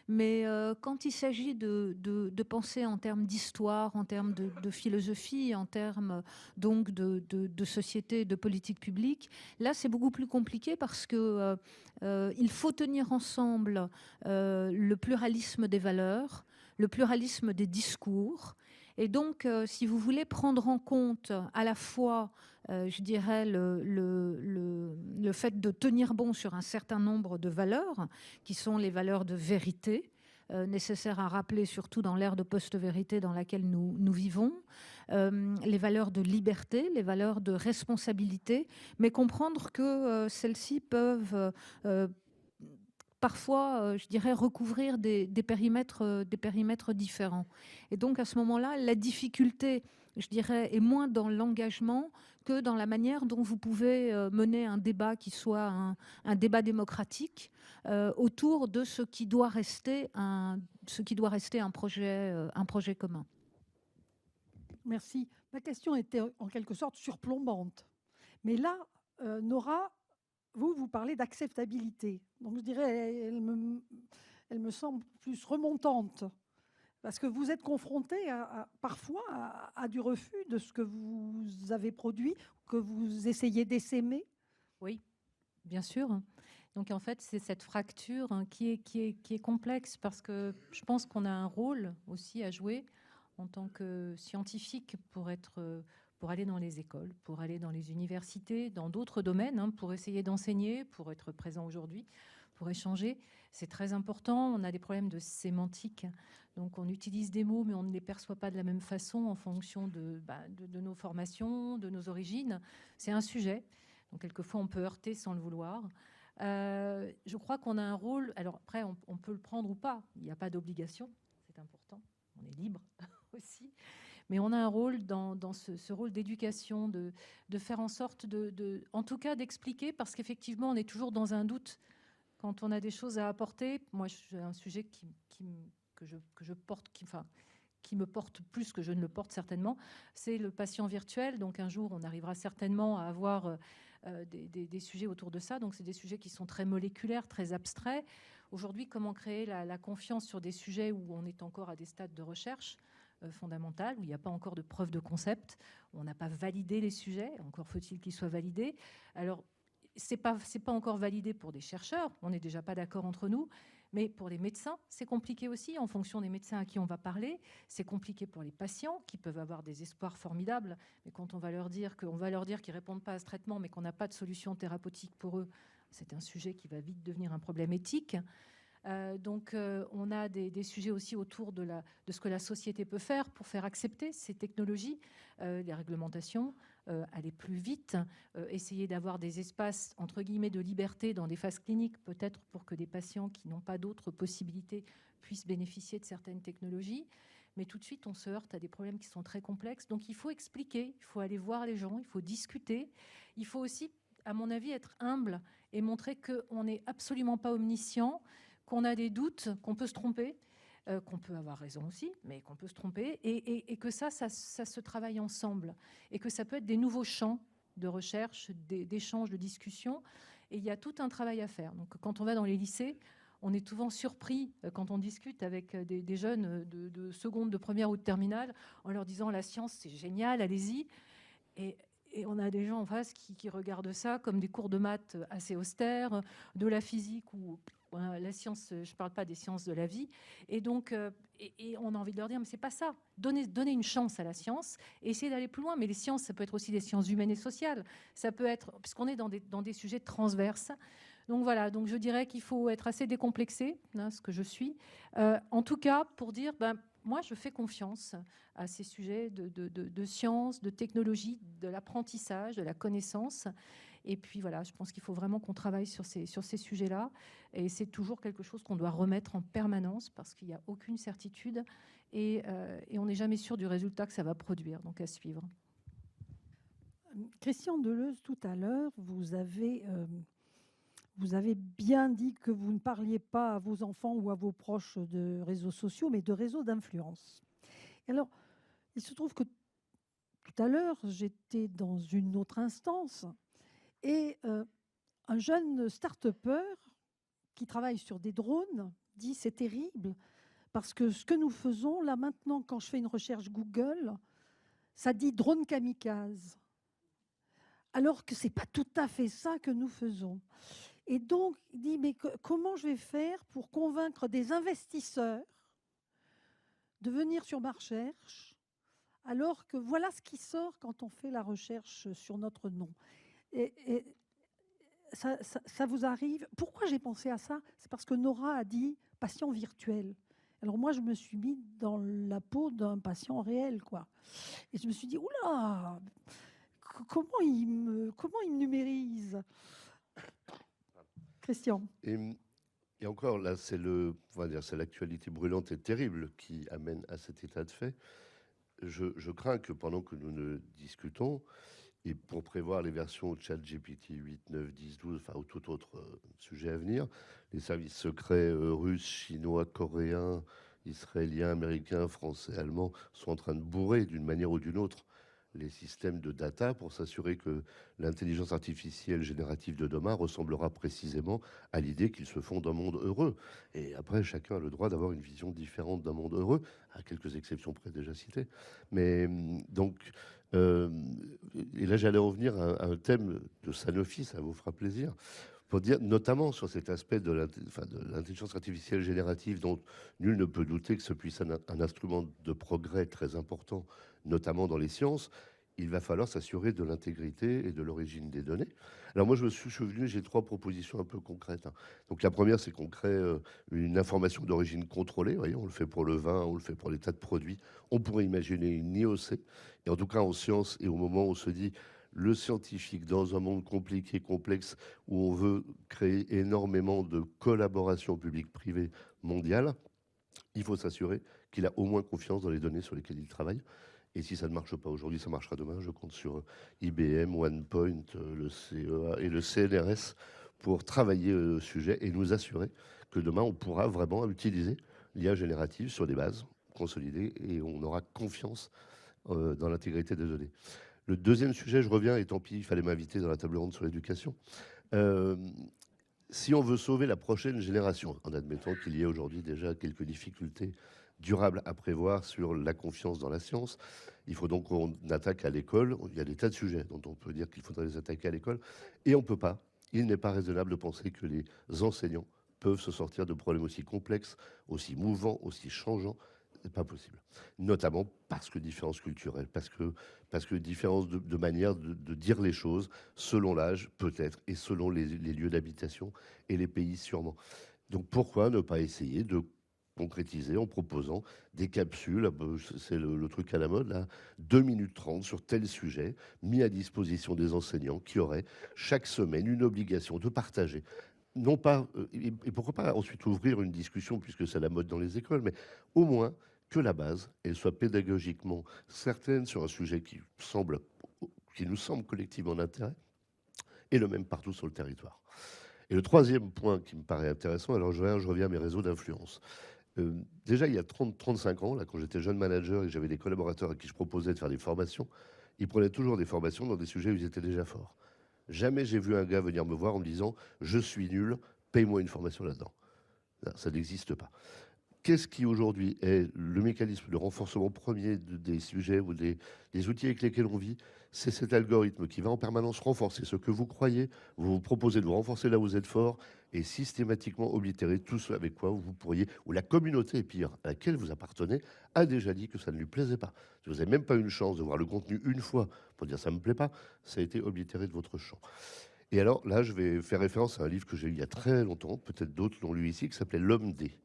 Mais quand il s'agit de penser en termes d'histoire, en termes de philosophie, en termes donc de société, de politique publique, là c'est beaucoup plus compliqué parce que il faut tenir ensemble le pluralisme des valeurs, le pluralisme des discours. Et donc, si vous voulez prendre en compte à la fois, je dirais, le fait de tenir bon sur un certain nombre de valeurs, qui sont les valeurs de vérité, nécessaires à rappeler, surtout dans l'ère de post-vérité dans laquelle nous vivons, les valeurs de liberté, les valeurs de responsabilité, mais comprendre que celles-ci peuvent parfois, je dirais, recouvrir des périmètres différents. Et donc, à ce moment-là, la difficulté, je dirais, est moins dans l'engagement que dans la manière dont vous pouvez mener un débat qui soit un débat démocratique autour de ce qui doit rester un projet commun. Merci. Ma question était en quelque sorte surplombante. Mais là, Nora, vous parlez d'acceptabilité. Donc je dirais, elle me semble plus remontante. Parce que vous êtes confronté parfois à du refus de ce que vous avez produit, que vous essayez d'essaimer. Oui, bien sûr. Donc en fait, c'est cette fracture qui est complexe parce que je pense qu'on a un rôle aussi à jouer en tant que scientifique pour aller dans les écoles, pour aller dans les universités, dans d'autres domaines, pour essayer d'enseigner, pour être présent aujourd'hui, pour échanger. C'est très important. On a des problèmes de sémantique. Donc on utilise des mots, mais on ne les perçoit pas de la même façon en fonction de nos formations, de nos origines. C'est un sujet. Donc quelquefois, on peut heurter sans le vouloir. Je crois qu'on a un rôle. Alors après, on peut le prendre ou pas. Il n'y a pas d'obligation. C'est important. On est libre aussi. Mais on a un rôle dans ce rôle d'éducation, de faire en sorte en tout cas d'expliquer, parce qu'effectivement, on est toujours dans un doute quand on a des choses à apporter. Moi, j'ai un sujet que je porte, qui me porte plus que je ne le porte certainement, c'est le patient virtuel. Donc un jour, on arrivera certainement à avoir des sujets autour de ça. Donc c'est des sujets qui sont très moléculaires, très abstraits. Aujourd'hui, comment créer la confiance sur des sujets où on est encore à des stades de recherche fondamentale, où il n'y a pas encore de preuve de concept, où on n'a pas validé les sujets, encore faut-il qu'ils soient validés. Alors, c'est pas encore validé pour des chercheurs, on n'est déjà pas d'accord entre nous, mais pour les médecins, c'est compliqué aussi, en fonction des médecins à qui on va parler. C'est compliqué pour les patients, qui peuvent avoir des espoirs formidables, mais quand on va leur dire qu'ils ne répondent pas à ce traitement, mais qu'on n'a pas de solution thérapeutique pour eux, c'est un sujet qui va vite devenir un problème éthique. Donc, on a des sujets aussi autour de ce que la société peut faire pour faire accepter ces technologies, les réglementations, aller plus vite, essayer d'avoir des espaces, entre guillemets, de liberté dans des phases cliniques, peut-être pour que des patients qui n'ont pas d'autres possibilités puissent bénéficier de certaines technologies. Mais tout de suite, on se heurte à des problèmes qui sont très complexes. Donc, il faut expliquer, il faut aller voir les gens, il faut discuter. Il faut aussi, à mon avis, être humble et montrer qu'on n'est absolument pas omniscient, qu'on a des doutes, qu'on peut se tromper, qu'on peut avoir raison aussi, mais qu'on peut se tromper, et que ça se travaille ensemble, et que ça peut être des nouveaux champs de recherche, d'échanges, de discussion, et il y a tout un travail à faire. Donc, quand on va dans les lycées, on est souvent surpris quand on discute avec des jeunes de seconde, de première ou de terminale, en leur disant « la science, c'est génial, allez-y ». Et on a des gens en face qui regardent ça comme des cours de maths assez austères, de la physique ou la science, je ne parle pas des sciences de la vie. Et donc, et on a envie de leur dire, mais c'est pas ça. Donnez une chance à la science et essayez d'aller plus loin. Mais les sciences, ça peut être aussi des sciences humaines et sociales. Ça peut être, puisqu'on est dans des sujets transverses. Donc voilà, donc je dirais qu'il faut être assez décomplexé, hein, ce que je suis. En tout cas, pour dire, moi, je fais confiance à ces sujets de science, de technologie, de l'apprentissage, de la connaissance. Et puis voilà, je pense qu'il faut vraiment qu'on travaille sur ces sujets-là. Et c'est toujours quelque chose qu'on doit remettre en permanence parce qu'il n'y a aucune certitude et on n'est jamais sûr du résultat que ça va produire. Donc à suivre. Christian Deleuze, tout à l'heure, vous avez bien dit que vous ne parliez pas à vos enfants ou à vos proches de réseaux sociaux, mais de réseaux d'influence. Alors, il se trouve que tout à l'heure, j'étais dans une autre instance et un jeune start-upper qui travaille sur des drones dit « c'est terrible parce que ce que nous faisons, là maintenant, quand je fais une recherche Google, ça dit drone kamikaze. Alors que ce n'est pas tout à fait ça que nous faisons. » Et donc, il dit, mais comment je vais faire pour convaincre des investisseurs de venir sur ma recherche, alors que voilà ce qui sort quand on fait la recherche sur notre nom. Et ça vous arrive. Pourquoi j'ai pensé à ça? C'est parce que Nora a dit patient virtuel. Alors moi, je me suis mis dans la peau d'un patient réel, quoi. Et je me suis dit, oula, comment il me numérise? Christian. Et encore, là, c'est l'actualité brûlante et terrible qui amène à cet état de fait. Je crains que pendant que nous ne discutons, et pour prévoir les versions ChatGPT 8, 9, 10, 12, enfin, ou tout autre sujet à venir, les services secrets russes, chinois, coréens, israéliens, américains, français, allemands sont en train de bourrer d'une manière ou d'une autre les systèmes de data pour s'assurer que l'intelligence artificielle générative de demain ressemblera précisément à l'idée qu'ils se font d'un monde heureux. Et après, chacun a le droit d'avoir une vision différente d'un monde heureux, à quelques exceptions près déjà citées. Mais donc, et là j'allais revenir à un thème de Sanofi, ça vous fera plaisir, pour dire notamment sur cet aspect de l'intelligence artificielle générative dont nul ne peut douter que ce puisse être un instrument de progrès très important, notamment dans les sciences. Il va falloir s'assurer de l'intégrité et de l'origine des données. Alors moi, je me suis souvenu, j'ai 3 propositions un peu concrètes. Donc la première, c'est qu'on crée une information d'origine contrôlée. Vous voyez, on le fait pour le vin, on le fait pour les tas de produits. On pourrait imaginer une IOC. Et en tout cas, en sciences, et au moment où on se dit le scientifique dans un monde compliqué, complexe, où on veut créer énormément de collaboration publique-privée mondiale, il faut s'assurer qu'il a au moins confiance dans les données sur lesquelles il travaille. Et si ça ne marche pas aujourd'hui, ça marchera demain. Je compte sur IBM, OnePoint, le CEA et le CNRS pour travailler le sujet et nous assurer que demain, on pourra vraiment utiliser l'IA générative sur des bases consolidées et on aura confiance dans l'intégrité des données. Le deuxième sujet, je reviens, et tant pis, il fallait m'inviter dans la table ronde sur l'éducation. Si on veut sauver la prochaine génération, en admettant qu'il y ait aujourd'hui déjà quelques difficultés durables à prévoir sur la confiance dans la science, il faut donc qu'on attaque à l'école. Il y a des tas de sujets dont on peut dire qu'il faudrait les attaquer à l'école, et on ne peut pas. Il n'est pas raisonnable de penser que les enseignants peuvent se sortir de problèmes aussi complexes, aussi mouvants, aussi changeants. C'est pas possible. Notamment parce que différences culturelles, parce que différences de manière de dire les choses, selon l'âge peut-être, et selon les lieux d'habitation et les pays sûrement. Donc pourquoi ne pas essayer de concrétiser en proposant des capsules, c'est le truc à la mode, là, 2 minutes 30 sur tel sujet, mis à disposition des enseignants qui auraient chaque semaine une obligation de partager. Non pas, et pourquoi pas ensuite ouvrir une discussion, puisque c'est la mode dans les écoles, mais au moins que la base, elle soit pédagogiquement certaine sur un sujet qui nous semble collectivement d'intérêt, et le même partout sur le territoire. Et le troisième point qui me paraît intéressant, alors je reviens à mes réseaux d'influence. Déjà, il y a 35 ans, là, quand j'étais jeune manager et que j'avais des collaborateurs à qui je proposais de faire des formations, ils prenaient toujours des formations dans des sujets où ils étaient déjà forts. Jamais j'ai vu un gars venir me voir en me disant « je suis nul, paye-moi une formation là-dedans ». Ça n'existe pas. Qu'est-ce qui aujourd'hui est le mécanisme de renforcement premier des sujets ou des outils avec lesquels on vit? C'est cet algorithme qui va en permanence renforcer ce que vous croyez, vous proposez de vous renforcer là où vous êtes fort et systématiquement oblitérer tout ce avec quoi vous pourriez, ou la communauté, pire, à laquelle vous appartenez, a déjà dit que ça ne lui plaisait pas. Si vous n'avez même pas une chance de voir le contenu une fois pour dire ça ne me plaît pas, ça a été oblitéré de votre champ. Et alors là, je vais faire référence à un livre que j'ai lu il y a très longtemps, peut-être d'autres l'ont lu ici, qui s'appelait L'Homme D.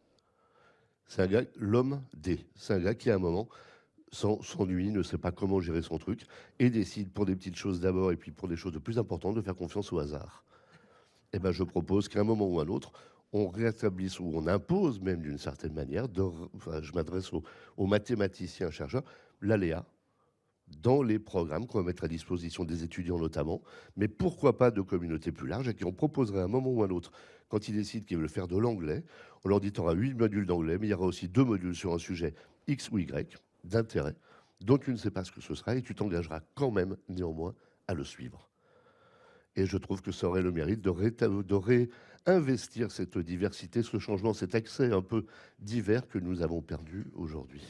C'est un gars, l'homme D. C'est un gars qui, à un moment, s'ennuie, ne sait pas comment gérer son truc, et décide pour des petites choses d'abord, et puis pour des choses de plus importantes, de faire confiance au hasard. Eh ben, je propose qu'à un moment ou à un autre, on rétablisse, ou on impose même d'une certaine manière, je m'adresse aux mathématiciens, chercheurs, l'aléa dans les programmes qu'on va mettre à disposition des étudiants notamment, mais pourquoi pas de communautés plus larges, et qui on proposerait à un moment ou à un autre, quand ils décident qu'ils veulent faire de l'anglais, on leur dit tu auras 8 modules d'anglais, mais il y aura aussi 2 modules sur un sujet X ou Y d'intérêt, dont tu ne sais pas ce que ce sera, et tu t'engageras quand même, néanmoins, à le suivre. Et je trouve que ça aurait le mérite de réinvestir cette diversité, ce changement, cet accès un peu divers que nous avons perdu aujourd'hui.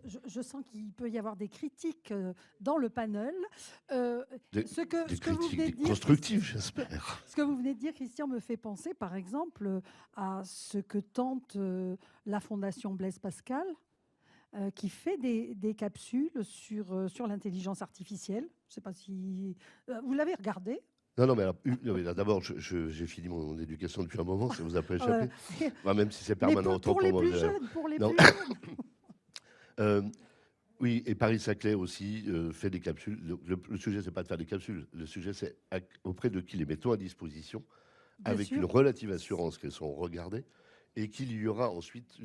Je sens qu'il peut y avoir des critiques dans le panel. Des critiques constructives, j'espère. Ce que vous venez de dire, Christian, me fait penser, par exemple, à ce que tente la Fondation Blaise Pascal, qui fait des capsules sur l'intelligence artificielle. Je ne sais pas si... vous l'avez regardé? Non, mais d'abord, j'ai fini mon éducation depuis un moment, ça vous a pas échappé. Même si c'est permanent. Pour les plus jeunes, oui, et Paris-Saclay aussi fait des capsules. Le sujet, c'est pas de faire des capsules. Le sujet, c'est auprès de qui les mettons à disposition, avec une relative assurance qu'elles sont regardées, et qu'il y aura ensuite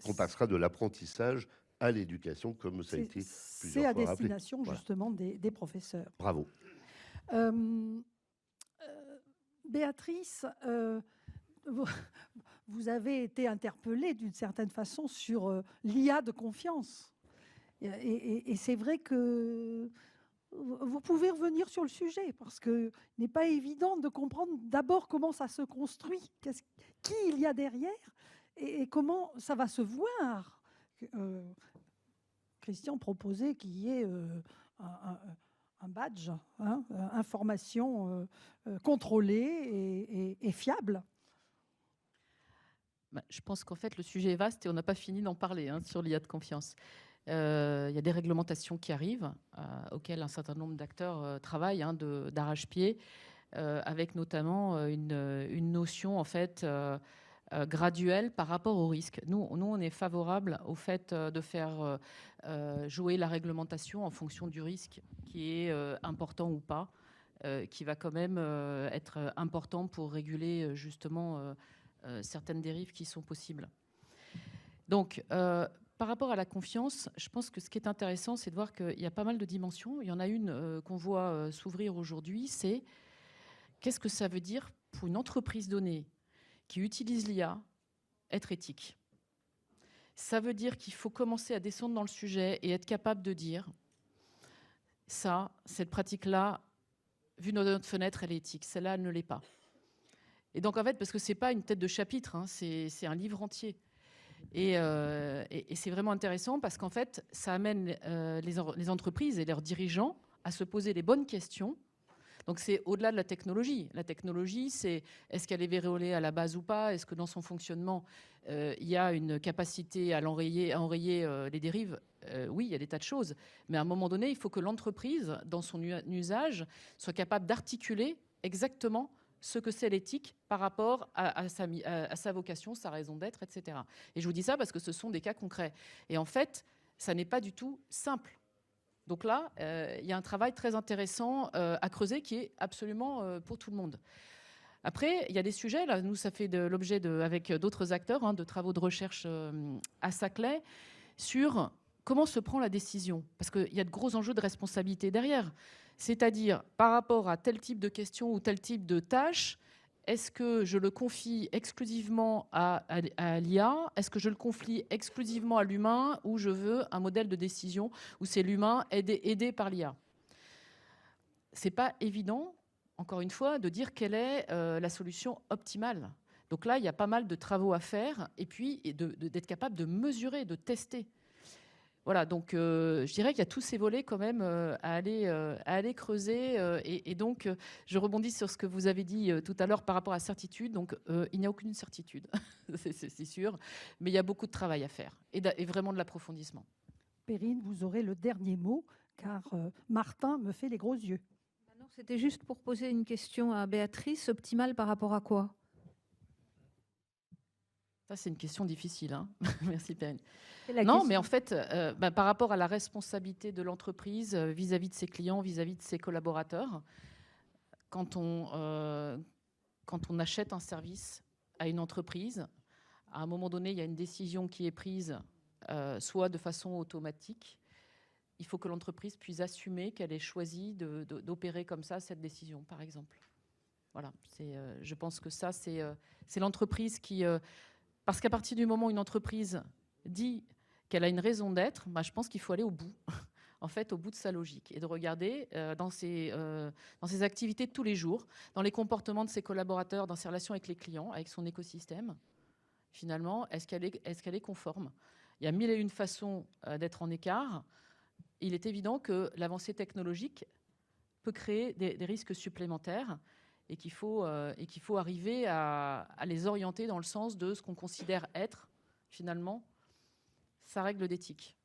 qu'on passera de l'apprentissage à l'éducation, comme ça a été plusieurs fois rappelé. C'est à destination, justement, des professeurs. Bravo. Béatrice, vous avez été interpellée d'une certaine façon sur l'IA de confiance. Et c'est vrai que vous pouvez revenir sur le sujet, parce qu'il n'est pas évident de comprendre d'abord comment ça se construit, qui il y a derrière, et comment ça va se voir. Christian proposait qu'il y ait un badge, information contrôlée et fiable. Je pense qu'en fait, le sujet est vaste et on n'a pas fini d'en parler sur l'IA de confiance. Il y a des réglementations qui arrivent, auxquelles un certain nombre d'acteurs travaillent d'arrache-pied, avec notamment une notion en fait graduelle par rapport au risque. Nous, on est favorable au fait de faire jouer la réglementation en fonction du risque qui est important ou pas, qui va quand même être important pour réguler justement certaines dérives qui sont possibles. Donc, par rapport à la confiance, je pense que ce qui est intéressant, c'est de voir qu'il y a pas mal de dimensions. Il y en a une qu'on voit s'ouvrir aujourd'hui, c'est qu'est-ce que ça veut dire pour une entreprise donnée qui utilise l'IA être éthique. Ça veut dire qu'il faut commencer à descendre dans le sujet et être capable de dire ça, cette pratique-là, vue de notre fenêtre, elle est éthique. Celle-là, elle ne l'est pas. Et donc, en fait, parce que ce n'est pas une tête de chapitre, c'est un livre entier. Et c'est vraiment intéressant parce qu'en fait, ça amène les entreprises et leurs dirigeants à se poser les bonnes questions. Donc, c'est au-delà de la technologie. La technologie, c'est est-ce qu'elle est verrouillée à la base ou pas? Est-ce que dans son fonctionnement, il y a une capacité à enrayer les dérives? Oui, il y a des tas de choses. Mais à un moment donné, il faut que l'entreprise, dans son usage, soit capable d'articuler exactement ce que c'est l'éthique par rapport à sa vocation, sa raison d'être, etc. Et je vous dis ça parce que ce sont des cas concrets. Et en fait, ça n'est pas du tout simple. Donc là, il y a un travail très intéressant à creuser qui est absolument pour tout le monde. Après, il y a des sujets, là, nous, ça fait l'objet, avec d'autres acteurs, de travaux de recherche à Saclay, sur comment se prend la décision. Parce qu'il y a de gros enjeux de responsabilité derrière. C'est-à-dire, par rapport à tel type de question ou tel type de tâche, est-ce que je le confie exclusivement à l'IA? Est-ce que je le confie exclusivement à l'humain? Ou je veux un modèle de décision où c'est l'humain aidé par l'IA? Ce n'est pas évident, encore une fois, de dire quelle est la solution optimale. Donc là, il y a pas mal de travaux à faire et puis d'être capable de mesurer, de tester. Voilà, donc je dirais qu'il y a tous ces volets quand même à aller creuser. Et donc, je rebondis sur ce que vous avez dit tout à l'heure par rapport à certitude. Donc, il n'y a aucune certitude, c'est sûr, mais il y a beaucoup de travail à faire et vraiment de l'approfondissement. Perrine, vous aurez le dernier mot, car Martin me fait les gros yeux. Non, c'était juste pour poser une question à Béatrice. Optimale par rapport à quoi? Ça, c'est une question difficile. Hein. Merci, Perrine. Non, mais en fait, par rapport à la responsabilité de l'entreprise vis-à-vis de ses clients, vis-à-vis de ses collaborateurs, quand on achète un service à une entreprise, à un moment donné, il y a une décision qui est prise, soit de façon automatique. Il faut que l'entreprise puisse assumer qu'elle ait choisi d'opérer comme ça cette décision, par exemple. Voilà, je pense que ça, c'est l'entreprise qui... parce qu'à partir du moment où une entreprise dit qu'elle a une raison d'être, je pense qu'il faut aller au bout, en fait, au bout de sa logique, et de regarder dans ses activités de tous les jours, dans les comportements de ses collaborateurs, dans ses relations avec les clients, avec son écosystème, finalement, est-ce qu'elle est conforme? Il y a mille et une façons d'être en écart. Il est évident que l'avancée technologique peut créer des risques supplémentaires et qu'il faut arriver à les orienter dans le sens de ce qu'on considère être, finalement, sa règle d'éthique.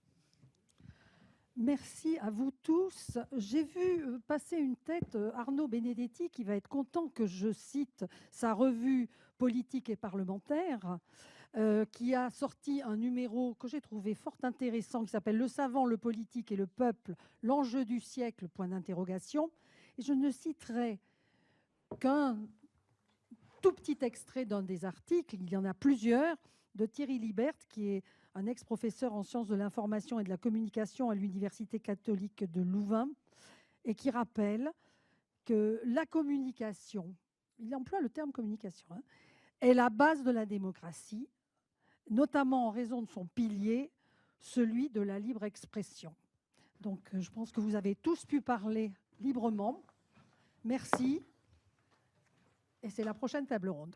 Merci à vous tous. J'ai vu passer une tête, Arnaud Benedetti, qui va être content que je cite sa revue politique et parlementaire, qui a sorti un numéro que j'ai trouvé fort intéressant, qui s'appelle « Le savant, le politique et le peuple, l'enjeu du siècle, point d'interrogation ». Et je ne citerai qu'un tout petit extrait d'un des articles, il y en a plusieurs, de Thierry Libert, qui est un ex-professeur en sciences de l'information et de la communication à l'Université catholique de Louvain, et qui rappelle que la communication, il emploie le terme communication, est la base de la démocratie, notamment en raison de son pilier, celui de la libre expression. Donc, je pense que vous avez tous pu parler librement. Merci. Et c'est la prochaine table ronde.